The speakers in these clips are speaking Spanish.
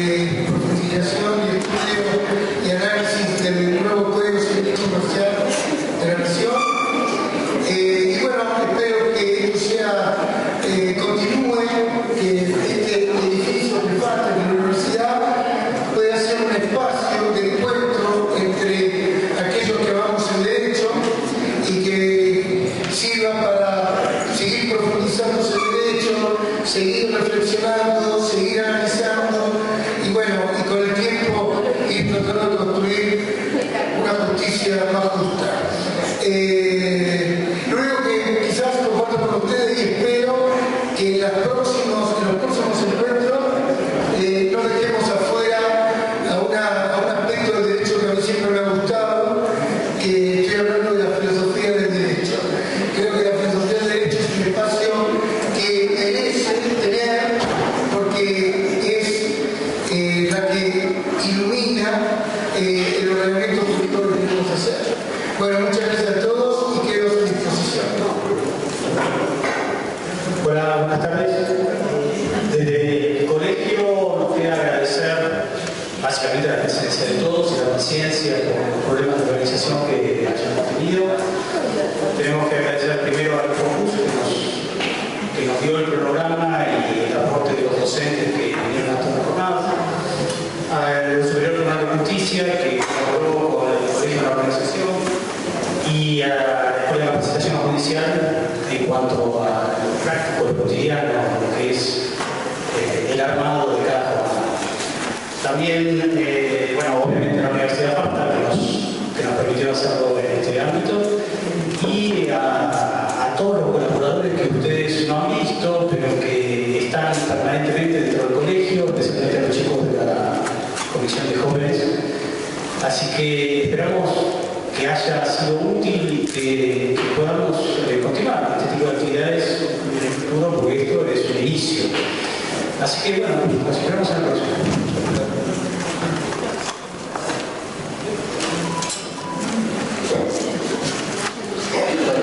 profundización y estudio y análisis del nuevo Código Civil Comercial de la Nación. Y bueno, espero que esto sea, continúe, que este edificio que falta en la universidad pueda ser un espacio de encuentro entre aquellos que vamos en derecho y que sirva para seguir profundizando sobre el derecho, seguir reflexionando, seguir analizando y bueno, y con el tiempo ir tratando de construir una justicia más justa. Lo único que quizás comparto con ustedes y espero que en los próximos encuentros no dejemos afuera a un aspecto del derecho que a mí siempre me ha gustado, que estoy hablando de la filosofía del derecho. Creo que la filosofía del derecho es un espacio que merece tener porque es la que ilumina el ordenamiento jurídico que queremos hacer. Bueno, muchas gracias a todos y quedo a su disposición. Hola, buenas tardes. Desde el colegio nos queda agradecer básicamente la presencia de todos y la paciencia por los problemas de organización que hayamos tenido. Tenemos que agradecer primero al Focus que nos dio el programa y el aporte de los docentes que vinieron a esta jornada, al Superior Tribunal de Justicia que colaboró con el colegio de la organización y a la Escuela de Capacitación Judicial en cuanto a lo práctico, lo cotidiano, lo que es el armado de cada jornada. También, bueno, obviamente la Universidad FAFTA que nos permitió hacerlo en este ámbito y a todos los colaboradores que ustedes no han visto, pero que están permanentemente dentro del colegio, especialmente a los chicos de la Comisión de Jóvenes. Así que esperamos que haya sido útil y que podamos continuar este tipo de actividades en el futuro, porque esto es un inicio. Así que bueno, nos esperamos en la próxima.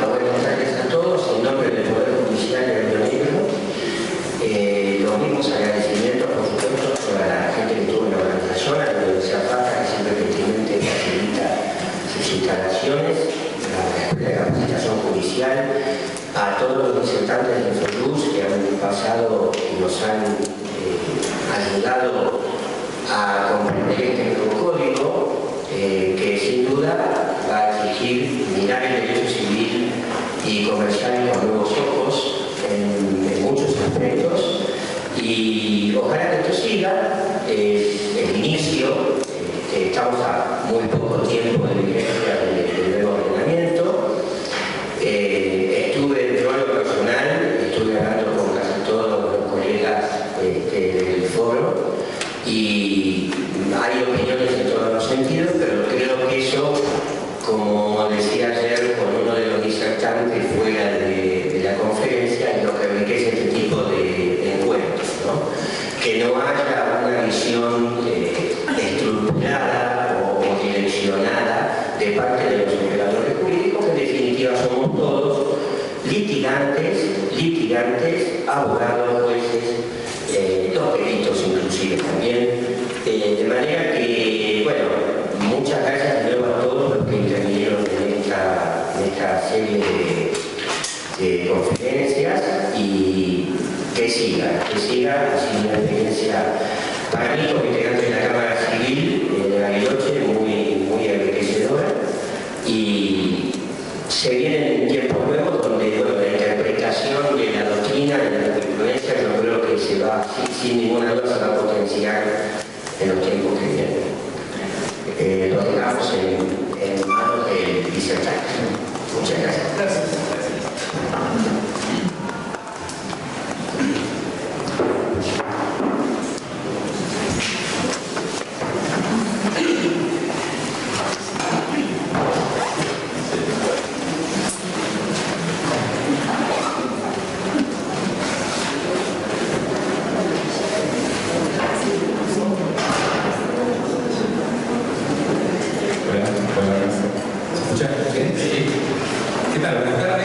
Buenas tardes a todos. En nombre del Poder Judicial de Río Negro, los mismos agradecimientos, por supuesto, a la gente que estuvo en la organización, a la Universidad FAFTA, que siempre gentilmente facilita sus instalaciones, a la Escuela de Capacitación Judicial, a todos los disertantes de Infojus que han pasado y nos han ayudado a comprender este nuevo código, que sin duda va a exigir mirar el derecho civil y comercial con nuevos ojos en muchos aspectos, y ojalá que esto siga el inicio, que estamos a muy poco tiempo de vigencia del nuevo ordenamiento. Estuve yo en lo personal, estuve hablando con casi todos los colegas del foro y hay opiniones en todos los sentidos, pero creo que eso, como decía ayer con uno de los disertantes fuera de la conferencia, es lo que enriquece este tipo de encuentros, ¿no? Que no haya una visión estructurada o direccionada de parte de los operadores jurídicos, que en definitiva somos todos litigantes, abogados, jueces, los peritos inclusive también. De manera que, bueno, muchas gracias de nuevo a todos los que intervinieron en esta serie de conferencias, y que siga, ha sido una experiencia para mí como integrante de la Cámara Civil de Bariloche muy enriquecedora, y se vienen tiempos nuevos donde, bueno, la interpretación de la doctrina, de la jurisprudencia, yo creo que se va, sin ninguna duda, se va a potenciar en los tiempos que vienen. Lo dejamos en manos del disertante. Muchas gracias. ¿Qué tal? Buenas tardes.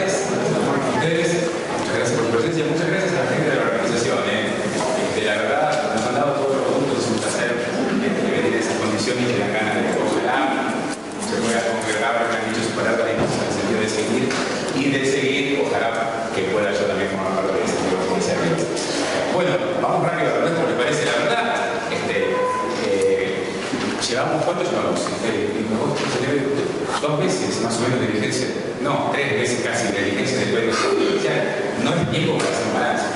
llevamos, ¿cuánto llevamos? 2 meses más o menos de diligencia, no, 3 meses casi de diligencia del Código Civil Comercial. No es tiempo para hacer un balance.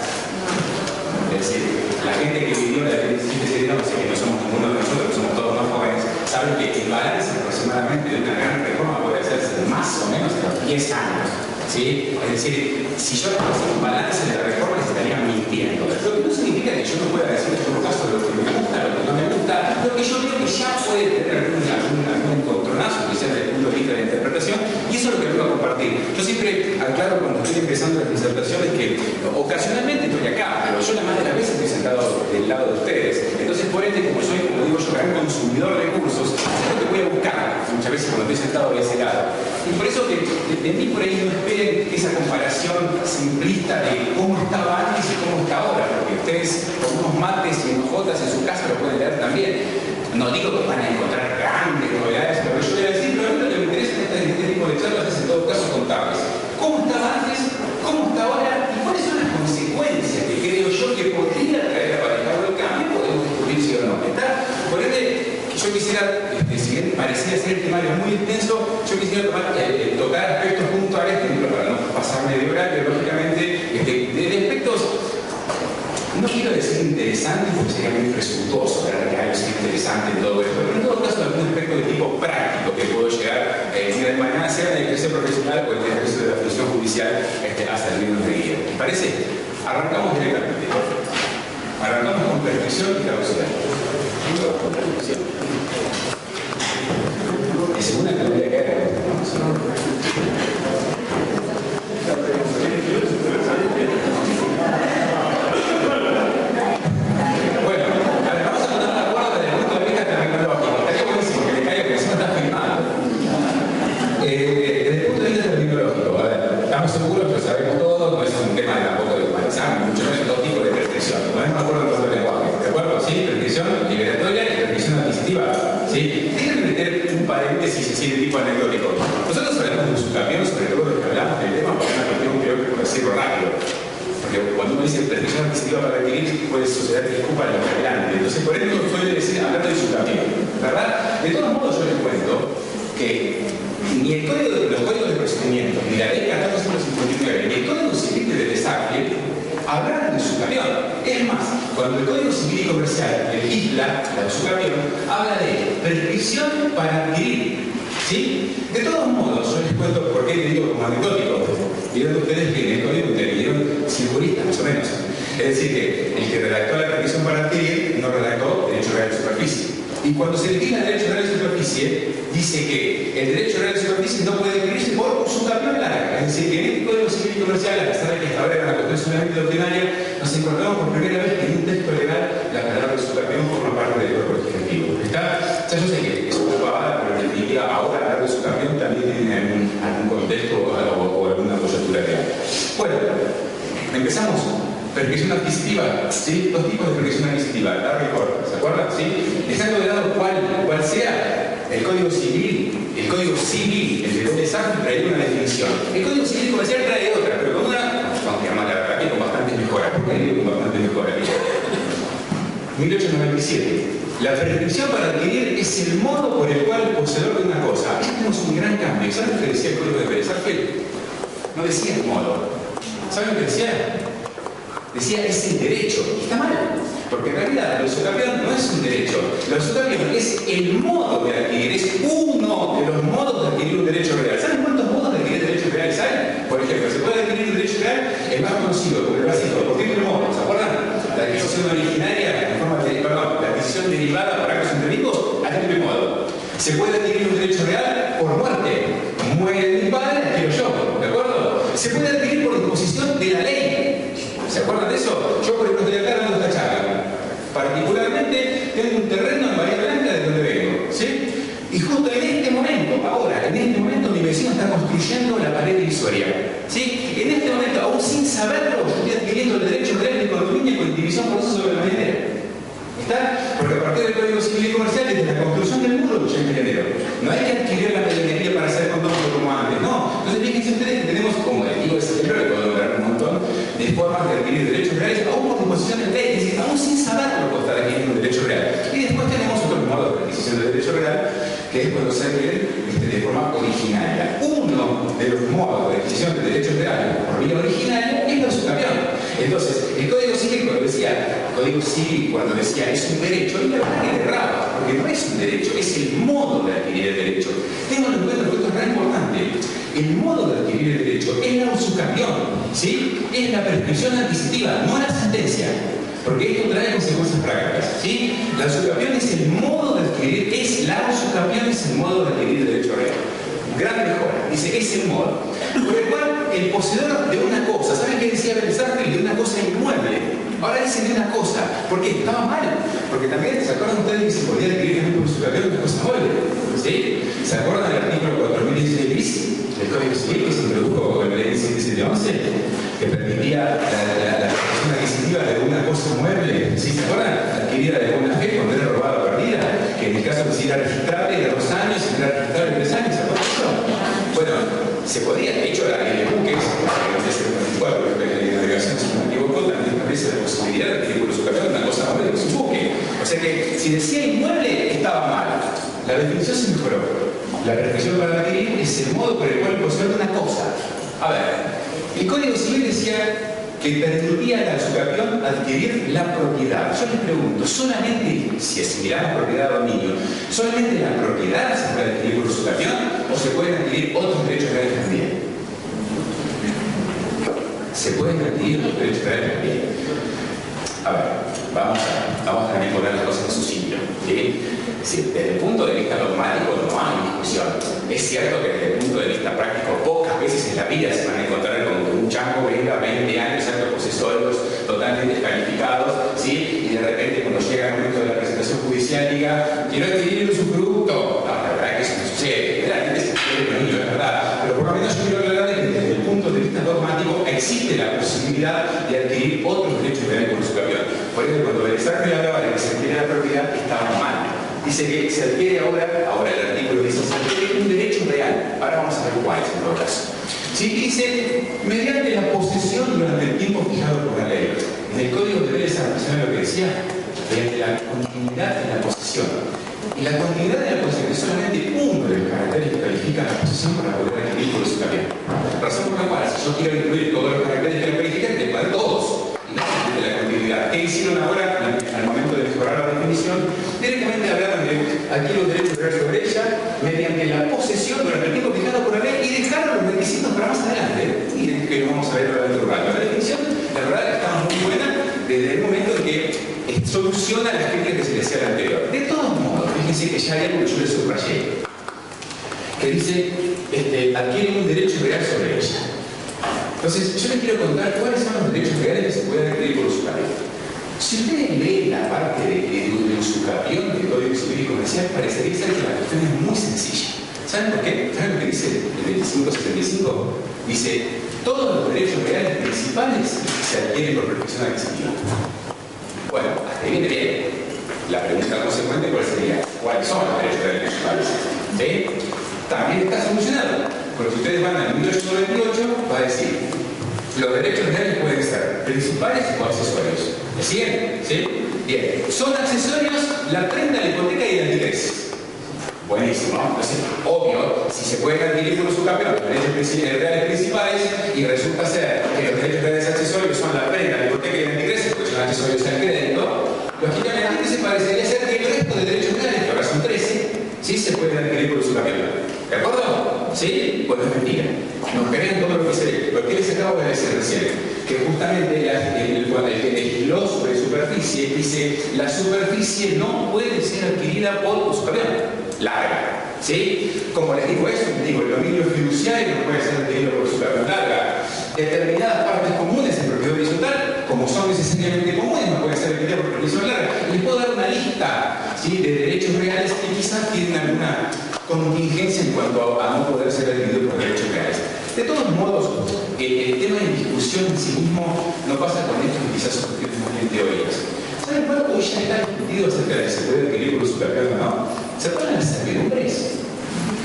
Es decir, la gente que vivió la ley 1701, que no somos ninguno de nosotros, que somos todos más jóvenes, saben que el balance aproximadamente de una gran reforma puede hacerse más o menos a los 10 años. ¿Sí? Es decir, si yo no hago un balance de la reforma, se estaría mintiendo. Lo que no significa que yo no pueda decir en todo caso lo que me gusta, lo que no me gusta, lo que yo creo que ya puede tener algún encontronazo, quizás desde el punto de vista de la interpretación, y eso es lo que vengo a compartir. Yo siempre aclaro cuando estoy empezando las disertaciones que ocasionalmente estoy acá, pero yo la más de las veces estoy sentado del lado de ustedes. Entonces, por ende, como soy, como digo yo, gran consumidor de cursos, es lo que voy a buscar muchas veces cuando estoy sentado de ese lado. Y por eso que de mí por ahí no esperen esa comparación simplista de cómo estaba antes y cómo está ahora, porque ustedes con unos mates y unos jotas en su casa lo pueden leer también. No digo que van a encontrar grandes novedades, pero yo voy a decir, pero a mí lo que me interesa en este tipo de charlas es en todo caso contarles cómo estaba antes, cómo está ahora y cuáles son las consecuencias que creo yo que podría traer aparejado el cambio, podemos descubrir si o no. ¿Está? Por ende, yo quisiera, si bien parecía ser el temario muy extenso, yo quisiera tocar aspectos puntuales, para no pasarme de horario, lógicamente, de aspectos, no quiero decir interesantes, porque sería muy presuntuoso, ¿verdad? Que hay algo interesante en todo esto, pero en todo caso algún aspecto de tipo práctico que puedo llegar el día de mañana, sea en el ejercicio profesional o en el ejercicio de la función judicial, a servirnos de guía. ¿Les parece? Arrancamos directamente. Arrancamos con prescripción y caducidad. Con prescripción. Es segunda que no voy a caer. Bueno, a ver, vamos a poner la guarda desde el punto de vista terminológico. Estaría buenísimo que le caiga porque eso no está filmado. Desde el punto de vista terminológico, a ver, estamos seguros que lo sabemos todos, no es un tema de tampoco de humanizar, mucho menos dos tipos de prescripción. No es de acuerdo con el lenguaje, ¿de acuerdo? Sí, prescripción liberatoria y prescripción adquisitiva. ¿Sí? Déjenme meter un paréntesis así de tipo anecdótico. Nosotros hablamos de su camión, sobre todo los que hablamos del tema, porque es una cuestión creo que por decirlo rápido. Porque cuando uno dice prescripción adquisitiva para adquirir, puede suceder que ocupa lo adelante. Entonces, por eso suele decir hablando de su camión, ¿verdad? De todos modos, yo les cuento que ni el los códigos de procedimiento, ni la ley 1459, ni el código civil de desagüe hablan de su camión. Es más, cuando el Código Civil y Comercial legisla la de su camión, habla de prescripción para adquirir. ¿Sí? De todos modos, yo les cuento por qué te digo como anecdótico. Vieron ustedes que en el código intervinieron 100 juristas, más o menos. Es decir, que el que redactó la prescripción para adquirir no redactó derecho real de superficie. Y cuando se legisla el derecho real de superficie, dice que el derecho real de superficie no puede adquirirse por usucapión larga. Es decir, que en este Código Civil y Comercial, a pesar de que esta era una cuestión solamente doctrinaria, nos encontramos por primera vez que en un texto legal la palabra usucapión forma parte del cuerpo legislativo. ¿Está? Ya yo sé que es una pavada, pero en definitiva ahora hablar de usucapión también tiene algún contexto o alguna coyuntura real. Bueno, empezamos. Prescripción adquisitiva, ¿sí? Dos tipos de prescripción adquisitiva, larga y corta, ¿se acuerdan? ¿Sí? Dejando de lado cuál sea, el Código Civil, el de doble saco trae una definición. El Código Civil Comercial trae otra, pero con una, vamos a llamarla la verdad, con bastantes mejoras. ¿Por qué digo con bastantes mejoras? 1897. La prescripción para adquirir es el modo por el cual el poseedor de una cosa. Aquí tenemos un gran cambio. ¿Saben lo que decía el Código de Pérez Argel? No decía el modo. ¿Saben lo que decía? Decía, es el derecho. Y está mal. Porque en realidad la usucapión no es un derecho. La usucapión es el modo de adquirir. Es uno de los modos de adquirir un derecho real. ¿Saben cuántos modos de adquirir derechos reales hay? Por ejemplo, se puede adquirir un derecho real, el más conocido, como el básico, por triple modo. ¿Se acuerdan? La adquisición originaria, en forma de, perdón, la adquisición derivada por actos entendimos, a triple modo. Se puede adquirir un derecho real por muerte. Muere mi padre, adquiero yo. ¿De acuerdo? Se puede adquirir por disposición de la ley. ¿Se acuerdan de eso? Yo, por ejemplo, estoy acá dando esta charla. Particularmente, tengo un terreno en Bahía Blanca de donde vengo. ¿Sí? Y justo en este momento, ahora, en este momento, mi vecino está construyendo la pared divisoria. ¿Sí? En este momento, aún sin saberlo, yo estoy adquiriendo el derecho real de condominio con división por eso sobre la marinera. ¿Está? Porque a partir del Código Civil y Comercial, desde la construcción del muro, ya es género. No hay que adquirir la medianería para hacer condominio como antes, no. Entonces, fíjense ustedes que tenemos, como el digo de septiembre, le puedo nombrar un montón de formas de adquirir derechos reales, aún por disposición de ley, es decir, aún sin saberlo, puedo estar adquiriendo un derecho real. Y después tenemos otros modos de adquisición de derechos reales que es cuando se adquieren de forma originaria. Uno de los modos de adquisición de derechos reales por vía originaria es la usucapión. Entonces, el Código Civil cuando decía es un derecho, y la verdad que erraba, porque no es un derecho, es el modo de adquirir el derecho. Tengan en cuenta que esto es re importante. El modo de adquirir el derecho es la usucapión, ¿sí? Es la prescripción adquisitiva, no la sentencia. Porque esto trae consecuencias prácticas, ¿sí? La usucapión es el modo de adquirir, la usucapión es el modo de adquirir el derecho real. Gran mejora, dice, es el modo. Por el cual el poseedor de una cosa, ¿saben qué decía Belsarkel? De una cosa inmueble. Ahora dice de una cosa, porque estaba mal. Porque también, ¿se acuerdan ustedes que se podía adquirir por usucapión una cosa mueble? ¿Sí? ¿Se acuerdan del artículo 4016 bis del Código Civil que se introdujo con la ley 1711? Que permitía la protección adquisitiva de una cosa mueble, ¿sí? ¿Se acuerdan? Adquirida de buena fe cuando era robada o perdida, que en el caso de si era registrable de 2 años, si era registrable de 3 años, ¿se acuerdan de eso? Bueno, se podía, de hecho la ley de buques, que no sé si es 44, porque la ley de navegación, si no me equivoco, también establece la posibilidad de adquirir por usucapión una cosa mueble que es un buque. O sea que si decía inmueble, estaba mal. La definición se mejoró. La prescripción para adquirir es el modo por el cual poseer una cosa. A ver, el Código Civil decía que permitía a la usucapión adquirir la propiedad. Yo les pregunto, solamente, si asimilamos propiedad a dominio, ¿solamente la propiedad se puede adquirir por usucapión o se pueden adquirir otros derechos reales también? Se pueden adquirir otros derechos reales también. A ver, vamos a también poner las cosas en su sitio, ¿sí? Sí, desde el punto de vista dogmático no hay discusión. Es cierto que desde el punto de vista práctico pocas veces en la vida se van a encontrar con que un chango venga 20 años altos posesorios totalmente descalificados, ¿sí? Y de repente cuando llega el momento de la presentación judicial diga quiero adquirir un usufructo. No, la verdad es que eso no sucede. Realmente se sucede con niños, es verdad. Pero por lo menos yo quiero aclarar que desde el punto de vista dogmático existe la posibilidad de adquirir otros derechos reales por usucapión. Por eso cuando Belsarkel hablaba de que se adquiere la propiedad estaba mal. Dice que se adquiere ahora el artículo dice, se adquiere un derecho real. Ahora vamos a ver cuál es en todo caso. ¿Sí? Dice, mediante la posesión durante el tiempo fijado por la ley. En el Código de Vélez ¿saben lo que decía? Mediante la continuidad de la posesión. Y la continuidad de la posesión es solamente uno de los caracteres que califican la posesión para poder adquirir por usucapión. Razón por la cual, si yo quiero incluir todos los caracteres que lo califican, te para todos. Y no solamente la continuidad. ¿Qué hicieron ahora al momento de mejorar la definición? Directamente hablaron de adquirir los derechos reales sobre ella mediante la posesión durante el tiempo fijado por la ley y dejaron los requisitos para más adelante. Y que lo vamos a ver ahora dentro de un rato. La definición, la verdad, está muy buena desde el momento en que soluciona las críticas que se le hacía al anterior. De todos modos, fíjense que ya hay algo que yo les subrayé, que dice, adquiere un derecho real sobre ella. Entonces, yo les quiero contar cuáles son los derechos reales que se pueden adquirir por usucapión. Si ustedes leen la parte de usucapión del Código Civil y Comercial, parecería ser que la cuestión es muy sencilla. ¿Saben por qué? ¿Saben lo que dice el 2575? Dice, todos los derechos reales principales se adquieren por prescripción adquisitiva. Bueno, hasta ahí viene bien. La pregunta consecuente, ¿cuál sería? ¿Cuáles son los derechos reales principales? ¿Sí? También está solucionado. Porque si ustedes van al 1898, va a decir, los derechos reales pueden ser principales o accesorios. ¿Me siguen? ¿Sí? Bien. Son accesorios la prenda, la hipoteca y el antigres. Buenísimo. Entonces, obvio, si se pueden adquirir por usucapión los derechos reales principales y resulta ser que los derechos reales accesorios son la prenda, la hipoteca y el antigres, porque son accesorios al crédito, lógicamente se parecería ser que el resto de derechos reales, que ahora son 13, sí se pueden adquirir por usucapión. ¿De acuerdo? ¿Sí? Pues no es mentira. Nos crean todo lo que se... Lo que les acabo de decir recién, que justamente el que legisló sobre superficie dice la superficie no puede ser adquirida por usucapión. Larga. ¿Sí? Como les digo eso, les digo, el dominio fiduciario no puede ser adquirido por usucapión larga. Determinadas partes comunes en propiedad horizontal, como son necesariamente comunes, no pueden ser adquiridas por propiedad larga. Les puedo dar una lista, ¿sí?, de derechos reales que quizás tienen alguna contingencia en cuanto a no poder ser adquirido por derechos reales. De todos modos, el tema de discusión en sí mismo no pasa con esto, que quizás son cuestiones más bien teóricas. ¿Saben cuál hoy ya está discutido acerca de si se puede adquirir por usucapión o no? ¿Se acuerdan las servidumbres?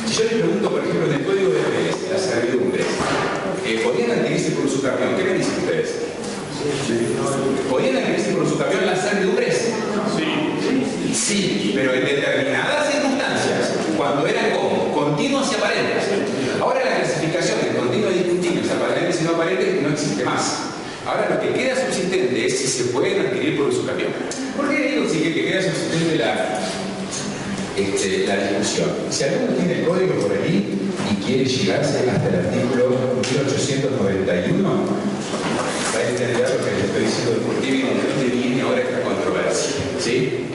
Si yo les pregunto, por ejemplo, en el Código de Vélez, las servidumbres, ¿podrían adquirirse por usucapión? ¿Qué me dicen ustedes? Sí. ¿Podrían adquirirse por usucapión las servidumbres? Sí. Sí, pero en determinadas circunstancias. Cuando continuos y aparentes. Ahora la clasificación de continuos y discontinuos, aparentes y no aparentes, no existe más. Ahora lo que queda subsistente es si se pueden adquirir por uso propio. ¿Por qué digo que queda subsistente la discusión? Si alguno tiene el código por ahí y quiere llegarse hasta el artículo 1891, va a entender lo que les estoy diciendo de dónde viene ahora esta controversia. ¿Sí?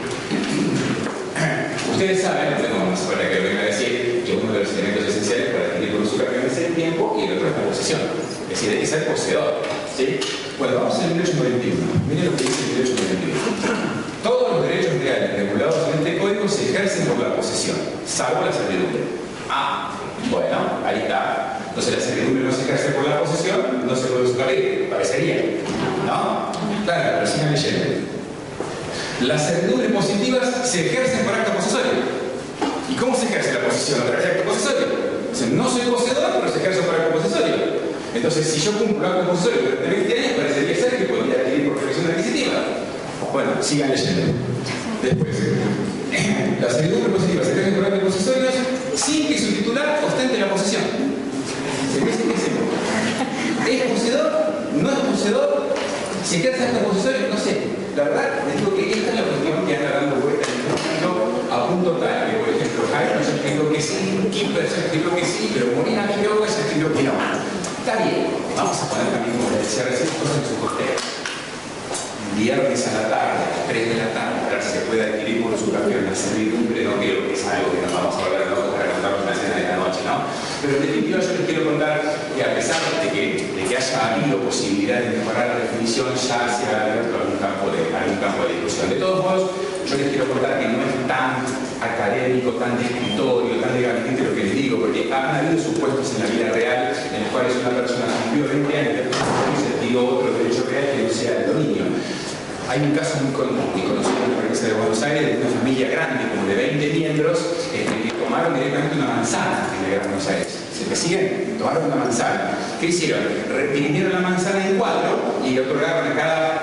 Ustedes saben, no tengo más para que lo venga a decir, que uno de los elementos esenciales para adquirir por uso propio es el tiempo y el otro es la posesión. Es decir, hay que ser poseedor. ¿Sí? Bueno, vamos al 1891. Miren lo que dice el 1891. Todos los derechos reales regulados en este código se ejercen por la posesión, salvo la servidumbre. Ah, bueno, ahí está. Entonces la servidumbre no se ejerce por la posesión, no se puede usufruir, parecería. ¿No? Claro, pero sigan leyendo. Las servidumbres positivas se ejercen por acto posesorio. ¿Y cómo se ejerce la posesión? A través de acto posesorio. O sea, no soy poseedor, pero se ejerce por acto posesorio. Entonces, si yo cumplo acto posesorio durante 20 años, parecería ser que podría adquirir por perfección adquisitiva. Bueno, sigan leyendo. Después, las servidumbres positivas se ejercen por actos posesorios sin que su titular ostente la posesión. ¿Se me dice qué es? ¿Es poseedor? ¿No es poseedor? ¿Se ejerce acto posesorio? No sé. La verdad, les digo que esta es la cuestión que anda dando vuelta en el mundo a punto tal que, por ejemplo, Jaime nos explicó que sí, Kipper se explicó que sí, pero Molina Quiroga se explicó que no. Está bien, vamos a poner también, como les decía recién, cosas en su contexto. Viernes a la tarde, a las 3 de la tarde, para que se pueda adquirir por su propio la servidumbre, no creo que es algo que nos vamos a volver locos para contarnos una cena de la noche, ¿no? Pero en definitiva yo les quiero contar que a pesar de que haya habido posibilidad de mejorar la definición, ya se ha abierto algún campo de discusión. De todos modos, yo les quiero contar que no es tan académico, tan de escritorio, tan de gabinete lo que les digo, porque han habido supuestos en la vida real en los cuales una persona cumplió 20 años y se dio otro derecho real que no sea el dominio. Hay un caso muy conocido en la provincia de Buenos Aires de una familia grande, como de 20 miembros, que tomaron directamente una manzana en la Gran Buenos Aires. ¿Se me siguen? Tomaron una manzana. ¿Qué hicieron? Dividieron la manzana en 4 y le otorgaron a cada,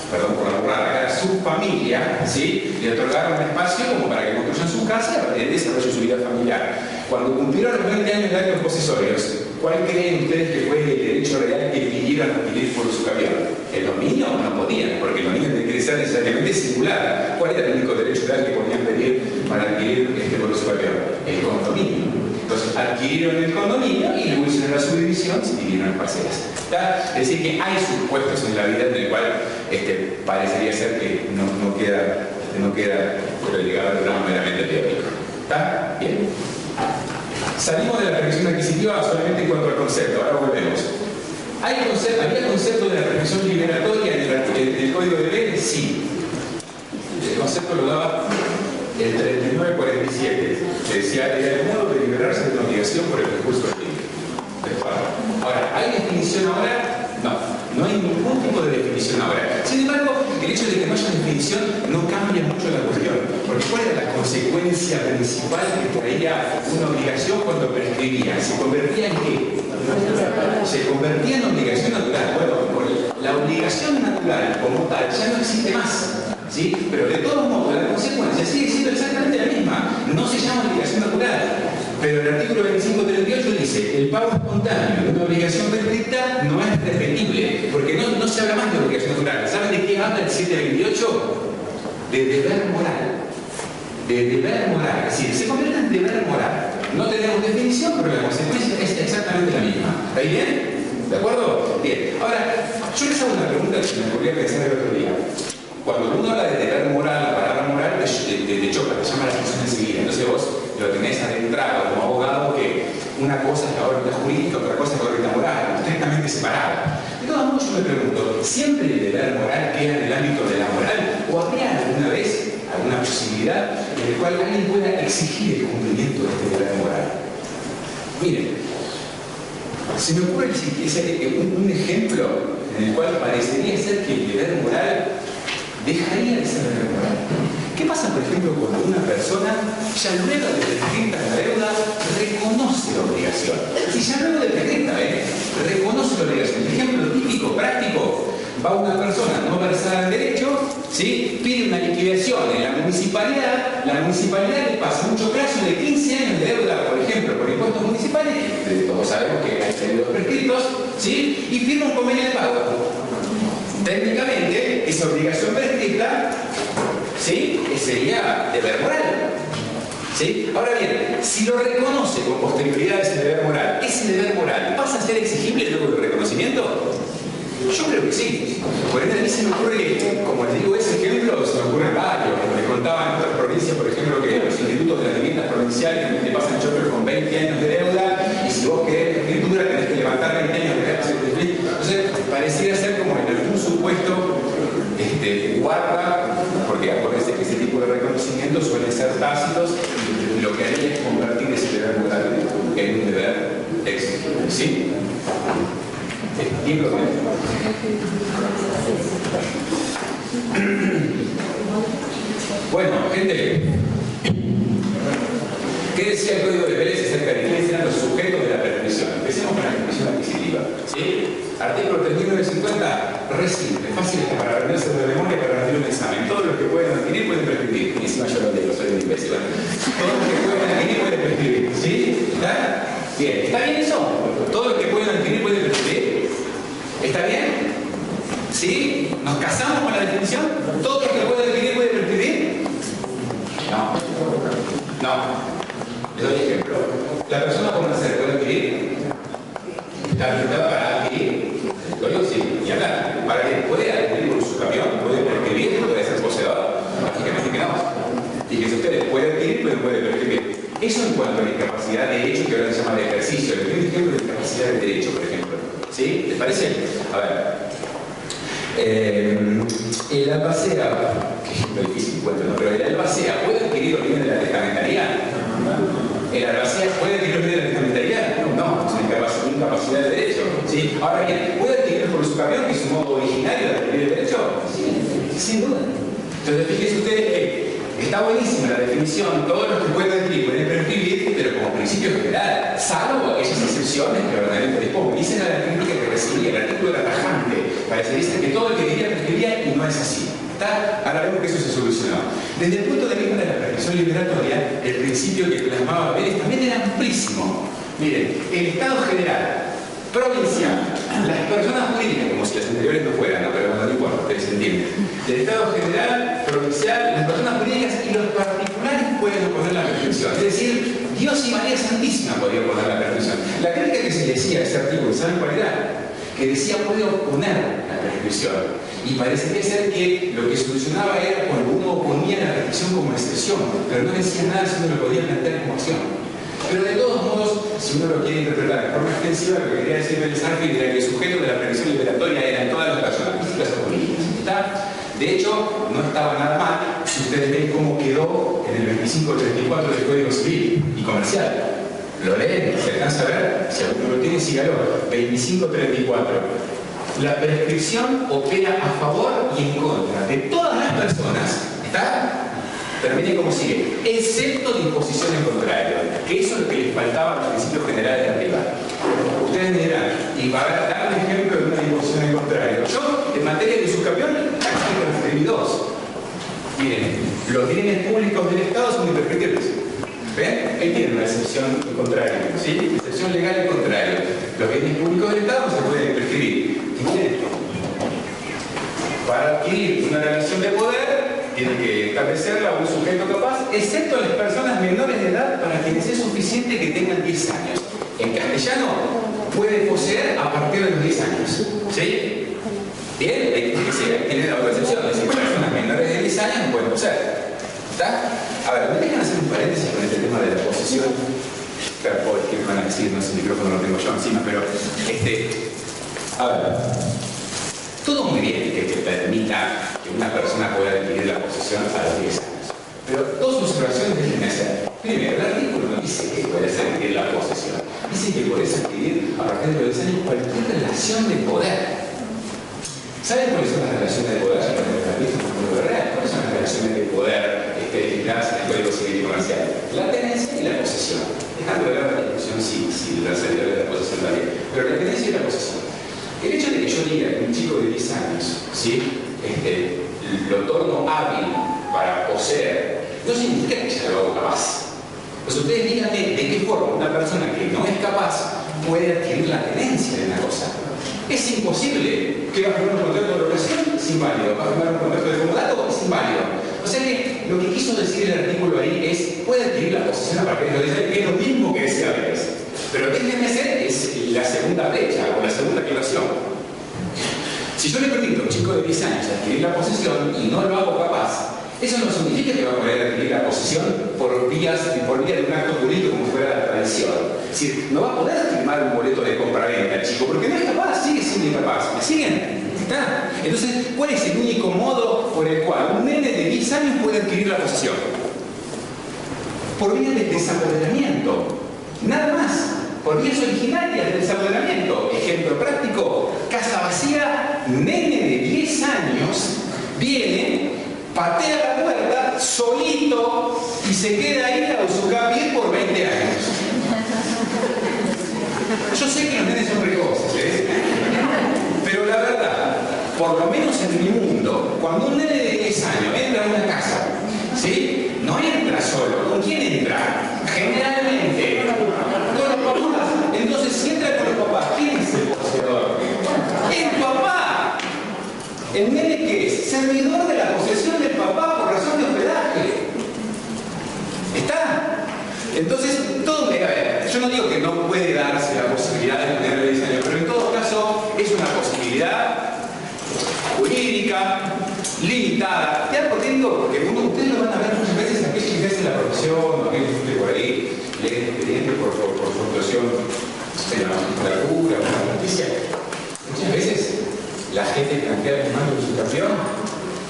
perdón por la burrada, a cada subfamilia, ¿sí? Le otorgaron un espacio como para que construyan su casa y a partir de desarrollen su vida familiar. Cuando cumplieron los 20 años de actos posesorios, ¿cuál creen ustedes que fue el derecho real que pidieron adquirir por su capital? ¿El dominio? No podían, porque el dominio tiene que ser necesariamente singular. ¿Cuál era el único derecho real que podían pedir para adquirir por su capital? El condominio. Entonces adquirieron el condominio y luego hicieron la subdivisión y dividieron las parcelas. ¿Está? Es decir, que hay supuestos en la vida en el cual parecería ser que no queda relegado al plano meramente teórico. ¿Está? Bien. Salimos de la perfección adquisitiva solamente en cuanto al concepto, ahora volvemos. ¿Había concepto de la perfección liberatoria en el Código de Leyes? Sí. El concepto lo daba el 3947. Decía, era el modo de liberarse de una obligación por el recurso del tiempo. Ahora, ¿hay definición ahora? No hay ningún tipo de definición ahora. Sin embargo, el hecho de que no haya definición no cambia mucho la cuestión. Porque ¿cuál era la consecuencia principal que traía una obligación cuando prescribía? ¿Se convertía en qué? Se convertía en obligación natural. Bueno, la obligación natural como tal ya no existe más. ¿Sí? Pero de todos modos, la consecuencia sigue siendo exactamente la misma. No se llama obligación natural. Pero el artículo 2538 dice, el pago espontáneo de una obligación prescrita no es repetible, porque no se habla más de obligación natural. ¿Saben de qué habla el 728? De deber moral. De deber moral. Es decir, se convierte en deber moral. No tenemos definición, pero la consecuencia es exactamente la misma. ¿Está bien? ¿De acuerdo? Bien. Ahora, yo les hago una pregunta que me ocurría pensar el otro día. Cuando uno habla de deber moral, la palabra moral te choca, te llama la atención enseguida. Entonces vos lo tenés adentrado como abogado que una cosa es la órbita jurídica, otra cosa es la órbita moral, estrictamente separada. De todos modos yo me pregunto, ¿siempre el deber moral queda en el ámbito de la moral? ¿O habría alguna vez alguna posibilidad en la cual alguien pueda exigir el cumplimiento de este deber moral? Miren, se me ocurre un ejemplo en el cual parecería ser que el deber moral dejaría de ser deber moral. ¿Qué pasa, por ejemplo, cuando una persona, ya luego de prescrita la deuda, reconoce la obligación? Si ya luego de prescrita, reconoce la obligación. El ejemplo típico, práctico, va una persona no versada en derecho, ¿sí? Pide una liquidación en la municipalidad le pasa muchos casos de 15 años de deuda, por ejemplo, por impuestos municipales, todos sabemos que hay deudos prescritos, ¿sí? Y firma un convenio de pago. Técnicamente, esa obligación prescrita, ¿sí? Sería deber moral. ¿Sí? Ahora bien, si lo reconoce con posterioridad ese deber moral pasa a ser exigible luego del reconocimiento. Yo creo que sí. Por ende, a mí se me ocurre, como les digo, ese ejemplo se me ocurre varios. Como les contaba en otras provincias, por ejemplo, que los institutos de las viviendas provinciales te pasan chofer con 20 años de deuda, y si vos querés escritura tenés que levantar 20 años de deuda. Entonces, pareciera ser como en algún supuesto guarda, porque acuérdense que ese tipo de reconocimientos suelen ser tácitos, y lo que haría es convertir ese deber moral en un deber exigible. ¿Sí? Bueno, gente, ¿qué decía el Código de Pérez acerca de quiénes eran los sujetos de la prescripción? Empecemos con la prescripción adquisitiva. ¿Sí? Artículo 3950, re simple, fácil para aprenderse de memoria para rendir un examen. Todos los que pueden adquirir pueden prescribir. Y encima yo lo digo, soy un imbécil. Todos los que pueden adquirir pueden prescribir. ¿Sí? ¿Está? Bien. ¿Está bien eso? Todos los que pueden adquirir pueden prescribir. ¿Está bien? ¿Sí? ¿Nos casamos con la definición? ¿Todos los que pueden adquirir pueden prescribir? No. No. Les doy ejemplo. ¿La persona comercial puede adquirir? ¿Está habilitada para adquirir? Lo digo sí, y hablar. ¿Para que puede adquirir por su camión? ¿Puede prescribir? ¿Puede ser poseedor? Lógicamente que no. Y que si ustedes pueden adquirir, pues puede prescribir. Eso en cuanto a la incapacidad de derecho, que ahora se llama de ejercicio. Les doy un ejemplo de incapacidad de derecho, por ejemplo. ¿Sí? ¿Les parece? A ver. El albacea, que es muy difícil encuentro, ¿no? Pero el albacea puede adquirir los bienes de la testamentaría. ¿El albacea puede adquirir los bienes de la testamentaría? No, es una incapacidad de derecho. ¿Sí? Ahora bien, ¿puede adquirir por su camión, que es un modo originario de adquirir el derecho? Sí, sin duda. Entonces, fíjense ustedes que está buenísima la definición, todos los que pueden adquirir pueden prescribir, pero como principio general, salvo aquellas excepciones que verdaderamente después dicen a la crítica que recibía, el artículo era tajante, parece que todo el que quería prescribía y no es así. ¿Está? Ahora vemos que eso se solucionó. Desde el punto de vista de la prescripción liberatoria, el principio que plasmaba Pérez también era amplísimo. Miren, el Estado general, provincial, las personas jurídicas, como si las anteriores no fueran, ¿no? Pero no importa, ustedes entienden. El Estado general, provincial, las personas jurídicas y los particulares pueden oponer la prescripción. Es decir, Dios y María Santísima podían oponer la prescripción. La crítica que se le decía a ese artículo, ¿saben cuál era? Que decía puede oponer la prescripción. Y parecería ser que lo que solucionaba era cuando uno oponía la prescripción como excepción, pero no decía nada si uno lo podía plantear como acción. Pero de todos modos, si uno lo quiere interpretar de forma extensiva, lo que quería decir Pérez Arfi era que el sujeto de la prescripción liberatoria eran todas las personas físicas o jurídicas. ¿Está? De hecho, no estaba nada mal si ustedes ven cómo quedó en el 2534 del Código Civil y Comercial. Lo leen, se alcanza a ver, si alguno lo tiene, sígalo. 2534. La prescripción opera a favor y en contra de todas las personas. ¿Está? Termine como sigue, excepto disposición en contrario, que eso es lo que les faltaba a los principios generales de arriba. Ustedes me dirán, y para dar un ejemplo de una disposición en contrario, yo en materia de subcampeón aquí transcribí dos. Miren, los bienes públicos del Estado son imprescriptibles. ¿Ven? Ahí tienen una excepción en contrario, ¿sí? Excepción legal en contrario. Los bienes públicos del Estado no se pueden prescribir. Miren, para adquirir una relación de poder, tiene que establecerla un sujeto capaz, excepto las personas menores de edad para quienes es suficiente que tengan 10 años. En castellano, puede poseer a partir de los 10 años. ¿Sí? Bien, tiene la otra excepción, es decir, personas menores de 10 años no pueden poseer. ¿Está? A ver, me dejan hacer un paréntesis con este tema de la posesión. Claro, ¿qué me van a decir? No sé, el micrófono lo tengo yo encima, pero a ver. Todo muy bien que permita que una persona pueda adquirir la posesión a los 10 años. Pero dos observaciones deben hacer. Primero, el artículo no dice que puedes adquirir la posesión. Dice que puedes adquirir a partir de los 10 años cualquier relación de poder. ¿Saben cuáles son las relaciones de poder? ¿Cuáles son las relaciones de poder definidas en el Código Civil y Comercial? La tenencia y la posesión. Dejando de ver la discusión si la salida de la posesión también. Pero la tenencia y la posesión. El hecho de que yo diga que un chico de 10 años, ¿sí? Lo torno hábil para poseer, no significa que ya lo hago capaz. Pues ustedes díganme de qué forma una persona que no es capaz puede adquirir la tenencia de una cosa. Es imposible. ¿Que va a firmar un contrato de relación? Es inválido. ¿Va a firmar un contrato de comodato? Es inválido. O sea que lo que quiso decir el artículo ahí es, puede adquirir la posesión a partir de 10 años, que es lo mismo que decía antes. Pero déjenme ser, es la segunda brecha o la segunda aclaración. Si yo le permito a un chico de 10 años adquirir la posesión y no lo hago capaz, eso no significa que va a poder adquirir la posesión por vía de un acto jurídico como fuera la tradición. Es decir, no va a poder firmar un boleto de compra-venta el chico, porque no es capaz, sigue siendo incapaz. ¿Me siguen? ¿Está? Entonces, ¿cuál es el único modo por el cual un nene de 10 años puede adquirir la posesión? Por vía del desapoderamiento. Nada más. Por vías originarias del desapoderamiento. Ejemplo práctico, casa vacía, nene de 10 años, viene, patea la puerta, solito, y se queda ahí a usucapié por 20 años. Yo sé que los nenes son precoces, ¿eh? Pero la verdad, por lo menos en mi mundo, cuando un nene de 10 años entra a una casa, ¿sí? No entra solo. ¿Con quién entra? Generalmente con los papás. Entonces, si entra con los papás, ¿quién es el poseedor? ¡El papá! ¿El nene qué es? Servidor de la posesión del papá por razón de hospedaje. ¿Está? Entonces, todo me... A ver, yo no digo que no puede darse la posibilidad de tener 10 años, pero en todo caso es una posibilidad jurídica, limitada. Ya porque digo, porque ustedes lo van a ver muchas veces aquellos que ejercen la profesión, o aquellos que por ahí leen expedientes por su actuación en la magistratura, en la justicia. Muchas veces la gente plantea el mando de su campeón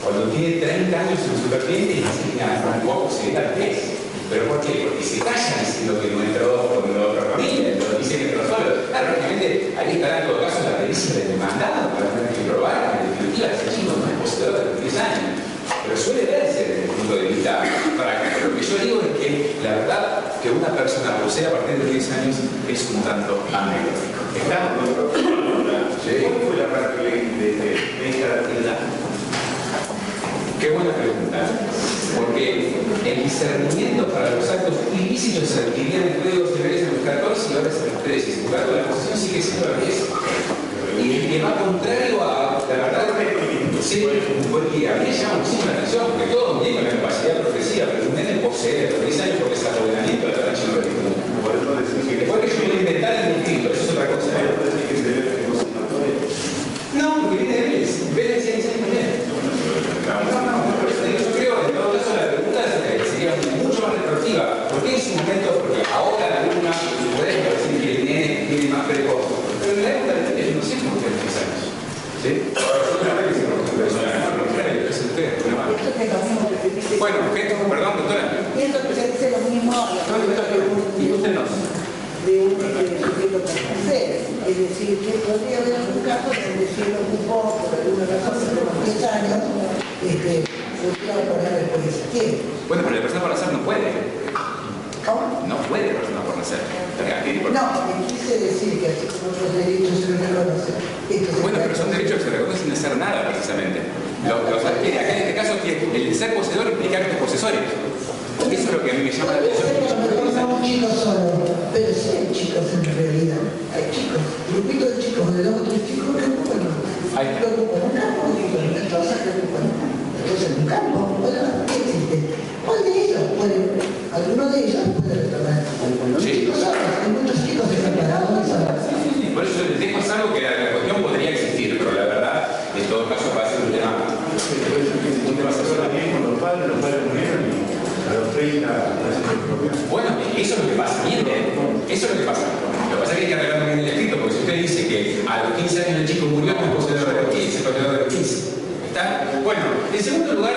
cuando tiene 30 años en su vertiente y dice que no puedo conseguir al pez. ¿Pero por qué? Porque se callan diciendo que no entró con otra familia, lo dicen que entró solo. Claro, lógicamente ahí estará en todo caso la pericia del demandado para tener que probar que en definitiva ese chico no es poseedor de los 10 años. Pero suele verse desde el punto de vista práctico. Lo que yo digo es que la verdad que una persona posee a partir de 10 años es un tanto anecdótico. ¿Está? ¿Cuál fue la parte de esta actividad? Qué buena pregunta, porque el discernimiento para los actos ilícitos se adquiría en el Código Civil en los 14 y ahora es en los 13. Sin embargo, la posición sigue siendo la 10. Y el que va contrario a la verdad, sí, porque a mí me llama muchísimo la atención, porque todos tienen la capacidad progresiva, pero un nene posee de los 10 años porque es apoderamiento de la tradición de la después que yo puedo inventar el instinto, eso es otra cosa. No, porque viene de Vélez. Vélez tiene 6 también. Yo creo que en todo caso la pregunta sería mucho más retroactiva. ¿Por qué en su momento? Porque ahora la alumna puede decir que el nene tiene más precoz. Pero en la época de Vélez no sé cómo tiene 10 años. ¿Sí? Bueno, perdón, doctora. Pienso que se dice lo mismo Y usted no. de un sujeto tercero. Es decir, que podría haber un caso donde si él ocupó por alguna razón de los 10 años, pudiera poner después de ese tiempo. Bueno, pero la persona por nacer no puede. ¿Cómo? No puede la persona por nacer. No, quise decir que así como otros derechos se reconocen. Bueno, pero son derechos que se reconocen sin hacer nada, precisamente. Acá en este caso, el ser poseedor implica actos posesorios. Eso es lo que a mí me llama la atención. No un chico solo, pero sí hay chicos en realidad. Hay chicos, grupitos de chicos, de 2 o 3 chicos que ocupan un campo, entonces que ocupan un campo. Bueno, ¿qué existe? ¿Cuál de ellos puede, alguno de ellos puede retornar? Sí. Hay muchos chicos separados. Por eso les dejo es algo que la cuestión podría existir, pero la verdad, en todo caso, va a ser un tema también con los padres murieron a los 30 bueno, eso es lo que pasa bien, eso es lo que pasa. Lo que pasa es que hay que arreglarlo bien el escrito, porque si usted dice que a los 15 años el chico murió, no es poseedor de los 15, es poseedor de los 15. ¿Está? Bueno, en segundo lugar,